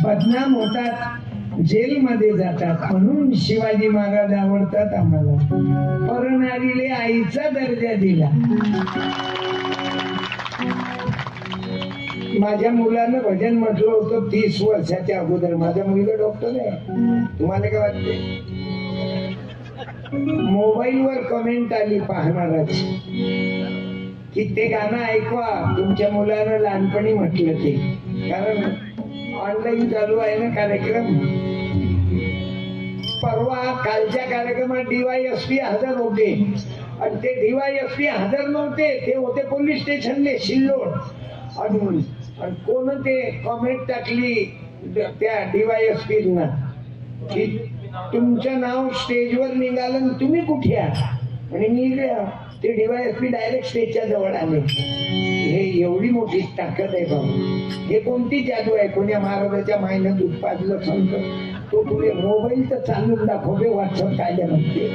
बदनाम होतात, जेलमध्ये जातात. म्हणून शिवाजी महाराज आवडतात आम्हाला. परणारीले आईचा दर्जा दिला. माझ्या मुलानं भजन म्हटलं होतं 30 वर्षाच्या अगोदर. माझा मुलगा डॉक्टर आहे. तुम्हाला काय वाटते? मोबाईलवर कमेंट आली पाहणाराची की ते गाणं ऐकवा, तुमच्या मुलानं लहानपणी म्हटलं ते. कारण ऑनलाईन चालू आहे ना कार्यक्रम. परवा कालच्या कार्यक्रमात DYSP हजर होते आणि ते DYSP हजर नव्हते, ते होते पोलीस स्टेशनले शिल्लोड. आणि कोण ते कमेंट टाकली त्या DYSP ना की तुमचं नाव स्टेजवर निघालं आणि तुम्ही कुठे आहात. आणि मी ते DYSP डायरेक्ट स्टेजच्या जवळ आले. हे एवढी मोठी ताकद आहे बाबा. हे कोणती जादू आहे? कोण्या महाराजाच्या मायनं दूध पाजलं समज तो तुझे मोबाईल तर चालून दाखवते, व्हॉट्सअप काय म्हणते.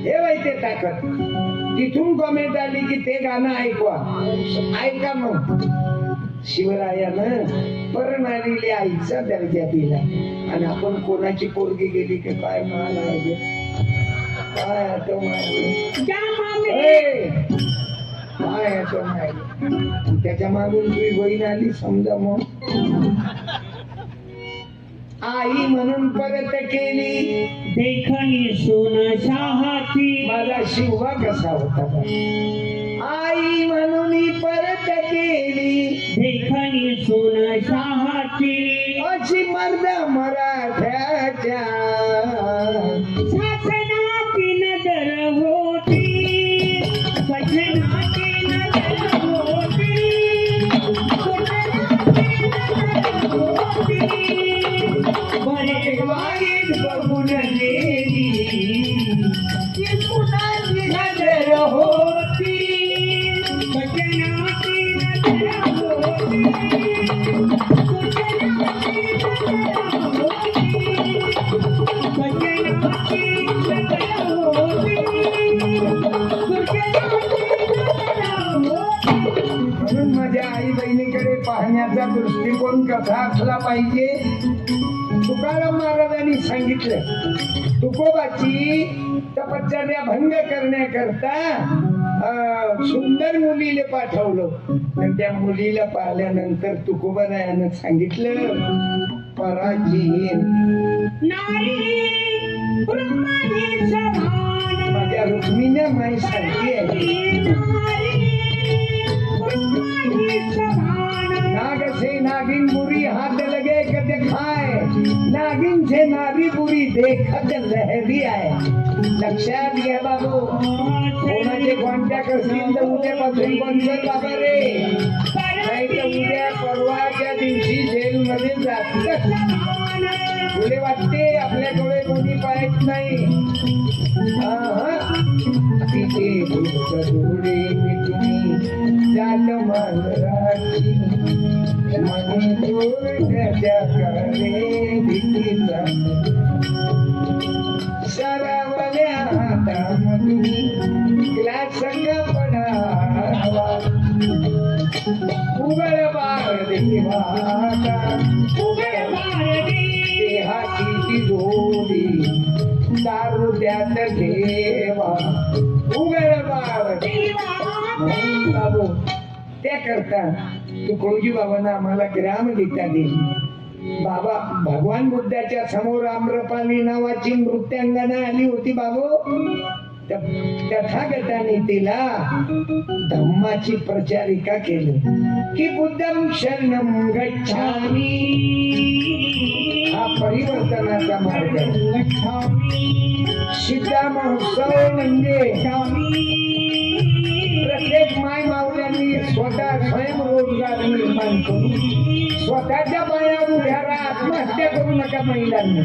हे माहिती ताकद. तिथून कमेंट आली की ते गाणं ऐकवा. ऐका मग. शिवरायानं परणारीले आईचा दर्जा दिला आणि आपण कोणाची पोरगी गेली की काय म्हणाला काय आता मागे काय आता मागे. त्याच्या मागून तुझी बहीण आली समजा. मग आई म्हणून परत केली देखणी सोन शाहाची. माझा शिवा कसा होता बा. आई म्हणून परत केली देखणी सोन शाहाची. अशी मर्द मराठ्याच्या शासनाची नजर होती, भजनाची नजर होती, बरे वाईट बघून गेली कुणाची नजर होती. भजनाची नजर होती, म्हणून माझ्या आई बहिणीकडे पाहण्याचा दृष्टिकोन कसा असला पाहिजे. तुकाराम महाराजांनी सांगितलं तुकोबाची तपश्चर्या भंग करण्याकरता सुंदर मुलीला पाठवलं. आणि त्या मुलीला पाहिल्यानंतर तुकोबारायानं सांगितलं पराची माझ्या रुक्मिण्या माई सारखी आहे. नाग से नागिन बुरी हाथ लगे कदे खाए, नागिन से नारी बुरी देखत लहरी आहे. लक्षात घ्या बाबू. कोणाचे कॉन्टॅक्ट असतील तर उद्यापासून बंद कर बाबा रे. नाही तर उद्या परवाच्या दिवशी जेलमध्ये जात. तुले वाटते आपल्याकडे कोणी पाहत नाही. तिथे धुळे तुम्ही जात मांजराची मनी जोडण्याच्या करे भीतीचा सरावल्या हातामधून ग्लास संग पडावा उघड बार देवा उघड बार देहाची ती जोडी दारू द्यात ठेवा उघड बार बाबू. त्या करता तुकडोजी बाबांना आम्हाला ग्राम गीता दिली. बाबा भगवान बुद्धाच्या समोर आम्रपाली नावाची नृत्यांगना आली होती बाबू. तथागताने तिला धम्माची प्रचारिका केली की बुद्धं शरणं गच्छामि. हा परिवर्तनाचा मार्ग आहे. सीता महोत्सव म्हणजे प्रत्येक माय माऊल्यांनी स्वतः स्वयंरोजगार निर्माण करून स्वतःच्या पायावर उभ्या राहा. आत्महत्या करू नका महिलांनी.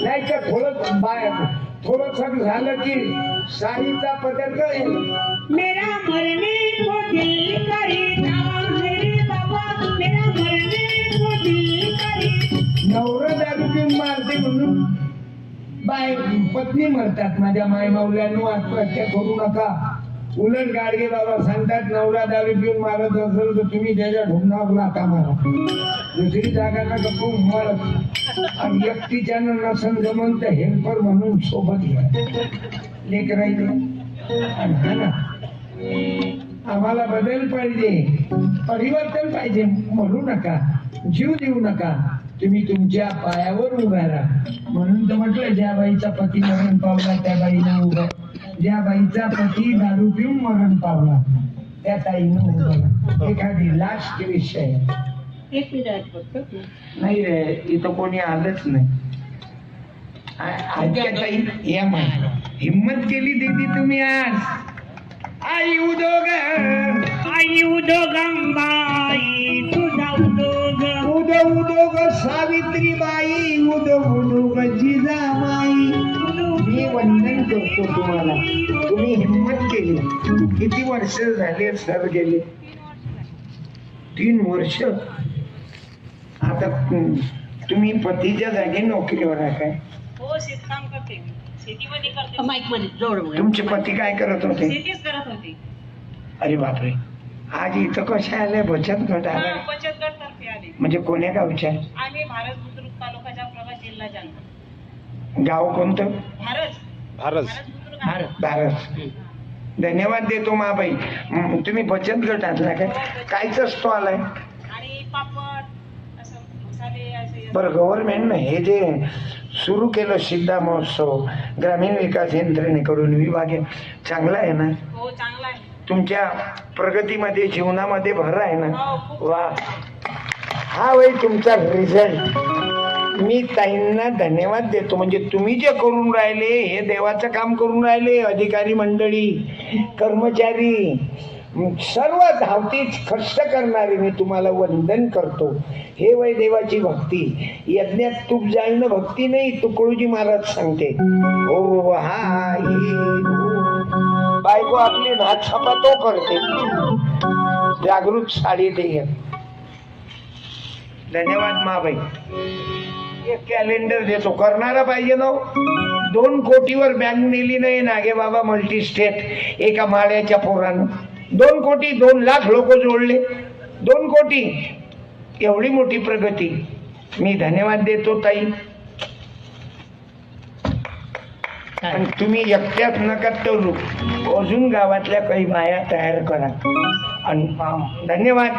नाहीतर थोडं झालं की साडीचा पदर कळेल मेरा मरने को दिल करता है रे बाबा, मेरा मरने को दिल करता। नवरा दारू पिऊन मारते म्हणून पत्नी मरतात. माझ्या माय माऊल्यांनो आत्महत्या करू नका. उलट गाडगे बाबा सांगतात नवरा दारू पिऊन मारत असेल तर तुम्ही त्याच्या ढुंगणावर लाथा मारा. दुसरी जागा नका खूप मारत. आणि एकटीच्यानं नसन जमन तर हेल्पर म्हणून सोबत घ्या. लेकरायचे आणि हा ना आम्हाला बदल पाहिजे, परिवर्तन पाहिजे. मरू नका, जीव देऊ नका. तुम्ही तुमच्या पायावर उभा राहा. म्हणून तर म्हटलं ज्या बाईचा पती मरण पावला त्या बाईनं उभं, ज्या बाईचा पती दारू पिऊन मरण पावला त्या ताईनं उभं. एखादी लास्ट विषय एक मिनिट नाही रे, इथं कोणी आलंच नाही. आजच्या ताई या माय हिम्मत केली दीदी तुम्ही आज. आई उदोग, आई उदोगंबाई तुझा उदोग, उदोग सावित्रीबाई, उदोग जिजामाई. मी वंदन करतो तुम्हाला, तुम्ही हिम्मत केली. किती वर्ष झाले सर गेले? 3 वर्ष. आता तुम्ही पतीच्या जागी नोकरीवर आहे काय? हो, शेतकाम करते मी. शेतीमध्ये करते. माईक मध्ये जोड बघा. तुमचे पती काय करत होते? शेतीच करत होते. अरे बापरे, आज इथं कशा आले? बचत गट आले बचत गट तर्फे आले. म्हणजे कोण्या गावच्या? आम्ही भारत बुद्रुक तालुका जाफराबाद जिल्हा जालना. गाव कोणतं? भारत भारत बुद्रुक. भारत. धन्यवाद देतो माबाई. तुम्ही बचत गट आणला काय? कायच असतो आलाय? आणि पापड असं मसाले असे. बरं, गव्हर्नमेंटनं हे जे सुरू केलं सिद्धा महोत्सव ग्रामीण विकास यंत्रणेकडून विभाग, चांगला आहे ना? हो, चांगला आहे. तुमच्या प्रगतीमध्ये जीवनामध्ये भर आहे ना? हो, खूप. वा, हा वय तुमचा रिझल्ट. मी ताईंना धन्यवाद देतो. म्हणजे तुम्ही जे करून राहिले हे देवाचं काम करून राहिले. अधिकारी मंडळी, कर्मचारी, सर्व धावतीच कष्ट करणारे मी तुम्हाला वंदन करतो. हे वय देवाची भक्ती. यज्ञात तूप जाळणं भक्ती नाही, तुकडोजी महाराज सांगते. हो हा बायको आपली नाथसभा तो करते. जागृत साडी देय. धन्यवाद माबाई. एक कॅलेंडर देतो, करणारा पाहिजे ना. 2 कोटीवर बँक नेली नाही नागे बाबा मल्टी स्टेट एका माळ्याच्या पोरानं. 2 कोटी 2 लाख लोक जोडले. 2 कोटी, एवढी मोठी प्रगती. मी धन्यवाद देतो ताई. आणि तुम्ही एकट्यात नका तरू, अजून गावातल्या काही बाया तयार करा. आणि धन्यवाद.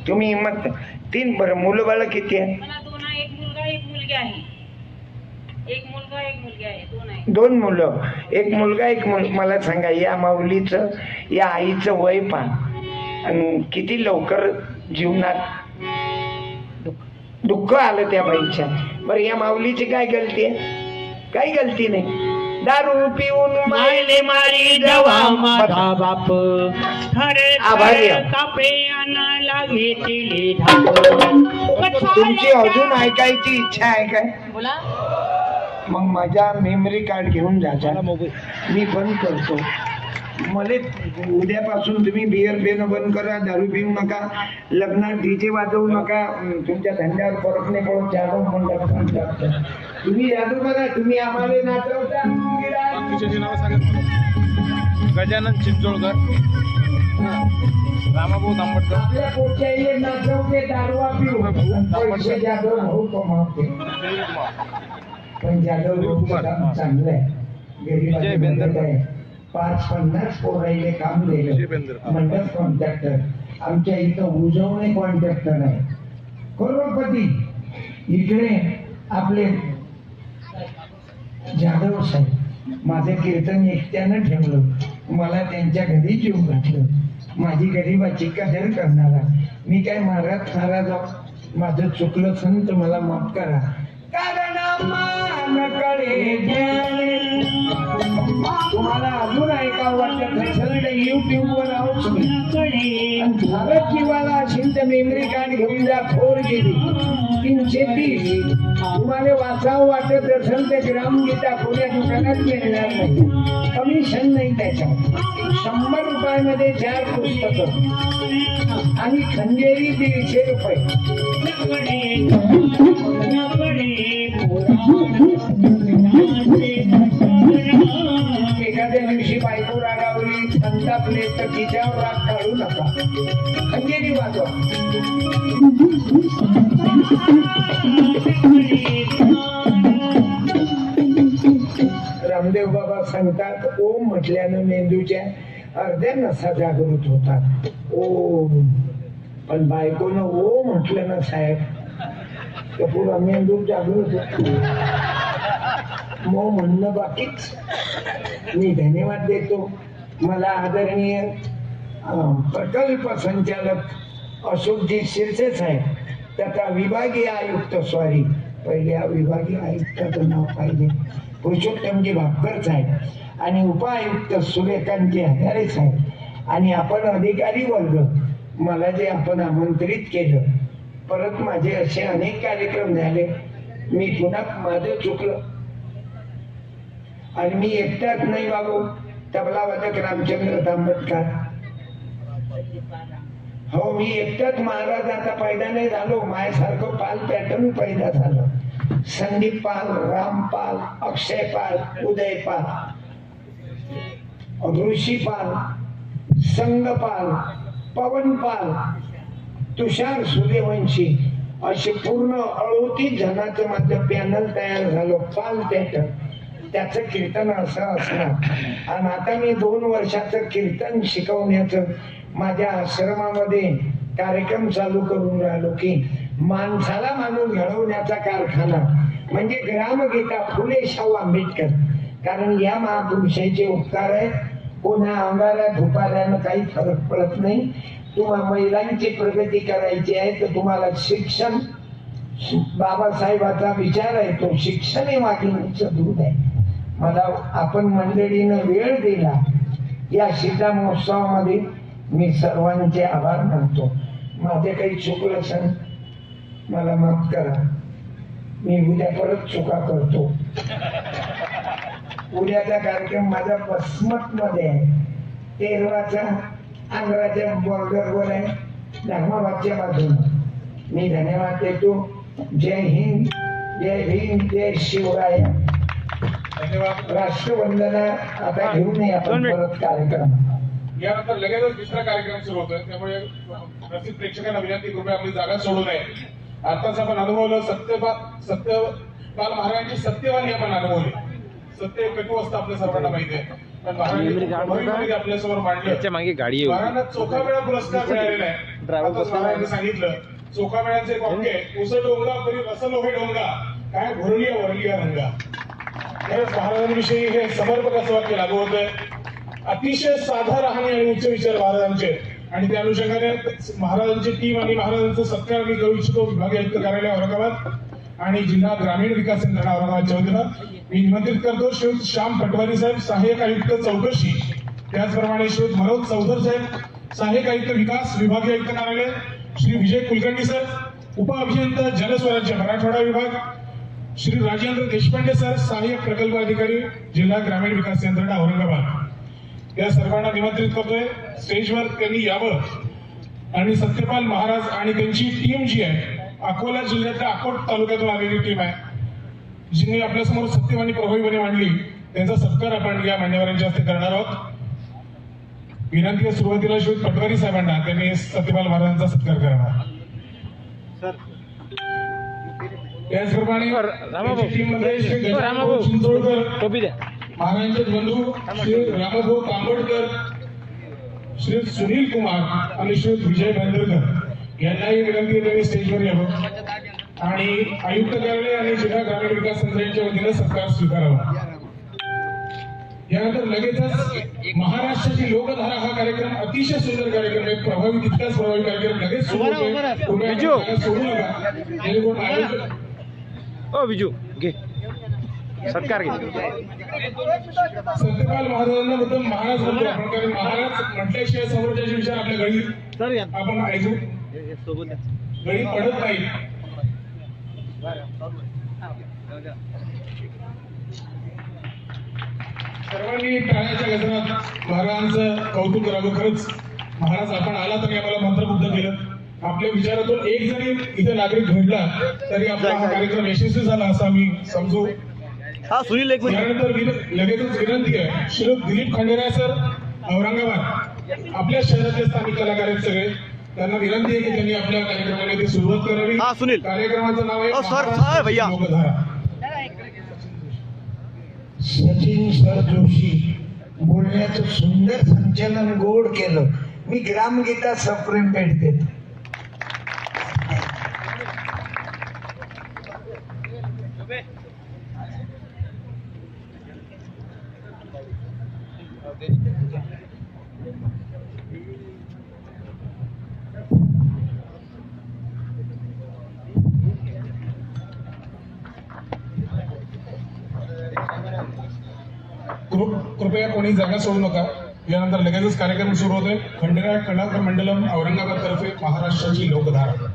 तुम्ही हिम्मत. 3 बरं, मुलं बाळ किती आहे? मला 2 आहे. एक मुलगा एक मुलगी आहे. एक मुलगा एक मुलगी आहे. 2 आहे. 2 मुलं, एक मुलगा एक मुलगी. मला सांगा, या माऊलीचं, या आईचं वय पहा आणि किती लवकर जीवनात दुःख आलं त्या बाईच्या. बरं, या माऊलीची काय गलती आहे? काही गलती नाही. दारू पिऊन मायले मारी जवा माझा बाप, आभारी थर आहे. कापे आणायला घेतली धाप. तुमची अजून ऐकायची इच्छा आहे काय? बोला. मग माझा मेमरी कार्ड घेऊन जा. मी बंद करतो. मला उद्यापासून तुम्ही बिअर पिणं बंद करा, दारू पिऊ नका, लग्नात डीजे वाजवू नका. तुमच्या धंद्यावर फरक नाही पडत. जाधव म्हणतात तुम्ही जादू करा, तुम्ही आम्हाला नाचवता. बाकीचे नाव सांगा. गजानन चिंचोळकर, रामाभाऊ तांबटकर. आपल्या पोटच्या नाचवते, दारू पिऊ पैसे जाधव भाऊ कमावते. पण जाधव भाऊ काम चांगलं आहे. गरीब आहे. 5-50 पोराईले काम दिलं. मंडप कॉन्ट्रॅक्टर. आमच्या इथं उजवणे कॉन्ट्रॅक्टर आहे. करोडपती. इकडे आपले जाधव साहेब. माझं कीर्तन एकट्यानं ठेवलं. मला त्यांच्या घरी जीव घातलं. माझी गरिबाची कदर करणारा. मी काय महाराज माझं चुकलं असेल तर मला माफ करा. कारण मानकडे तुम्हाला अजून ऐकावं वाटत नसेल तर युट्यूबवर आहोत आणि झालं जीवाला असेल तर मेमरी कार्ड घेऊन जा. थोर गेली 330. तुम्हाला वाचावं वाटत असेल तर ग्रामगीता कोण्या दुकानात मिळणार नाही. कमिशन नाही त्याच्यात. 100 रुपयामध्ये 4 पुस्तकं आणि खंडेरी 150 रुपये. एखाद्या दिवशी बायको रागावली संतापले तर तिच्यावर राग काढू नका. खंडेरी वाजवा. रामदेव बाबा सांगतात ओम म्हटल्यानं मेंदूच्या अर्ध्या नसा जागृत होतात. ओम. पण बायकोनं ओ म्हटलं ना साहेब तर पुरा मेंदू जागृत होतो. मो म्हणणं बाकीच. मी धन्यवाद देतो. मला आदरणीय प्रकल्प संचालक अशोकजी शिरसे साहेब तथा विभागीय आयुक्त पहिले विभागीय आयुक्ताचं नाव पाहिजे पुरुषोत्तमजी भापकर साहेब आणि उपआयुक्त सूर्यकांतजी हजारे साहेब आणि आपण अधिकारी वर्ग मला जे आपण आमंत्रित केलं. परत माझे असे अनेक कार्यक्रम झाले. मी पुन्हा माझं चुकलं आणि मी एकटाच नाही बाबू. तबलावादक रामचंद्र तांबटकर. हो मी एकटाच महाराजाचा पैदा नाही झालो. माझ्यासारखं पाल पॅटर्न पैदा झालं. संदीप पाल, रामपाल, अक्षयपाल, उदयपाल, ऋषीपाल, संगपाल, पवनपाल, तुषार सूर्यवंशी असे पूर्ण 38 जणांचं माझं पॅनल तयार झालं. पाल पॅटर्न. त्याचं कीर्तन असं असणार. आणि आता मी 2 वर्षाचं कीर्तन शिकवण्याचं माझ्या आश्रमामध्ये कार्यक्रम चालू करून राहिलो की माणसाला माणूस घडवण्याचा कारखाना म्हणजे ग्रामगीता फुले शाहू आंबेडकर. कारण या महापुरुषाचे उपकार आहे. पुन्हा अंगारा धुपाऱ्यानं काही फरक पडत नाही. तुम्हाला महिलांची प्रगती करायची आहे तर तुम्हाला शिक्षण बाबासाहेबाचा विचार आहे तो शिक्षण हे वाघिणीचं दूध आहे. मला आपण मंडळीनं वेळ दिला या सीता महोत्सवामध्ये मी सर्वांचे आभार मानतो. माझे काही चुकलं असेल मला माफ करा. मी उद्या परत चुका करतो. उद्याचा कार्यक्रम माझा बसमत मध्ये आहे. तेरवाचा आंध्राच्या बॉर्डरवर आहे. धर्माबादच्या बाजूला. मी धन्यवाद देतो. जय हिंद, जय भीम, जय शिवराय. धन्यवाद. राष्ट्रवंदना आता घेऊ नये आपण परत कार्यक्रम. यानंतर लगेचच दुसरा कार्यक्रम सुरू होतोय. त्यामुळे रसिक प्रेक्षकांना विनंती कृपया आपली जागा सोडू नये. आताच आपण अनुभवलं सत्यपाल महाराजांची सत्यवाणी आपण अनुभवली. सत्य कटू असतं आपल्या सर्वांना माहिती आहे. पण महाराजांनी आपल्यासमोर मांडलं. मागे गाडी महाराजांना चोखामेळा पुरस्कार मिळालेला आहे. आताच महाराजांनी सांगितलं चोखामेळ्याचे वाक्य आहे. उस डोंगा करी रसल हे डोंगा काय भरलिया वरलिया रंगा. खरंच महाराजांविषयी हे समर्पक असं वाक्य लागू होतंय. अतिशय साधा राहणे आणि उच्च विचार महाराजांचे आणि त्या अनुषंगाने महाराजांची टीम आणि महाराजांचा सत्कार मी करू इच्छितो. विभागीय आयुक्त कार्यालय औरंगाबाद आणि जिल्हा ग्रामीण विकास यंत्रणा औरंगाबादच्या वतीनं मी निमंत्रित करतो श्रीयुत श्याम पटवारी साहेब सहाय्यक आयुक्त चौकशी. त्याचप्रमाणे श्रीयुत मनोज चौधर साहेब सहाय्यक आयुक्त विकास विभागीय आयुक्त कार्यालय. श्री विजय कुलकर्णी सर उपअभियंता जलस्वराज्य मराठवाडा विभाग. श्री राजेंद्र देशपांडे सर सहाय्यक प्रकल्प अधिकारी जिल्हा ग्रामीण विकास यंत्रणा औरंगाबाद. या सर्वांना निमंत्रित करतोय स्टेजवर त्यांनी यावं आणि सत्यपाल महाराज आणि त्यांची टीम जी आहे अकोला जिल्ह्यातल्या अकोट तालुक्यातून आलेली टीम आहे जिने आपल्यासमोर सत्यवाणी प्रभावीपणे मांडली. त्यांचा सत्कार आपण या मान्यवरांच्या हस्ते करणार आहोत. विनंती आहे सुरुवातीला श्री पटवारी साहेबांना त्यांनी सत्यपाल महाराजांचा सत्कार करणार. त्याचप्रमाणे चिंचोळकर महाराजांचे बंधू श्री रामभाऊ तांबडकर श्री सुनील कुमार आणि श्री विजय भांडरकर यांनाही विनंती त्यांनी स्टेजवर यावं आणि आयुक्त कार्यालय आणि जिल्हा ग्रामीण विकास यंत्रणेच्या वतीने सत्कार स्वीकारावा. यानंतर लगेचच महाराष्ट्राची लोकधारा हा कार्यक्रम अतिशय सुंदर कार्यक्रम आहे. प्रभावी तितकाच प्रभावी कार्यक्रम लगेच सुरू होतोय. सोडू नका. ओ विजू घे. सत्कार घे. सत्यपाल महाराजांना मुद्दाम महाराज म्हणतो आपण, कारण महाराज म्हटल्याशिवाय समोरच्याचे विचार आपल्या गळी आपण ऐकू गळी पडत नाही. सर्वांनी टाळ्याच्या गजरात महाराजांचं कौतुक करावं. खरंच महाराज आपण आला तरी आम्हाला मंत्रमुग्ध केलं. आपल्या विचारातून एक जरी इथे नागरिक घडला तरी आपला हा कार्यक्रम यशस्वी झाला असं आम्ही समजू. हा सुनील एक मिनिट. त्यानंतर लगेचच विनंती आहे, श्री दिलीप खंडेराय सर औरंगाबाद आपल्या शहरातले स्थानिक कलाकार आहेत सगळे, त्यांना विनंती आहे की त्यांनी आपल्या कार्यक्रमाला सुरुवात करावी. हा सुनील. कार्यक्रमाचं नाव आहे सर महाराष्ट्र भैया लोकधारा. सचिन सर जोशी बोलण्याचं सुंदर संचलन गोड केलं. मी ग्रामगीता सप्रेम भेट देतो. कृपया कोणी जागा सोडू नका. यानंतर लगेचच कार्यक्रम सुरू होतोय. खंडेराय कलाकार मंडलम औरंगाबाद तर्फे महाराष्ट्राची लोकधारा.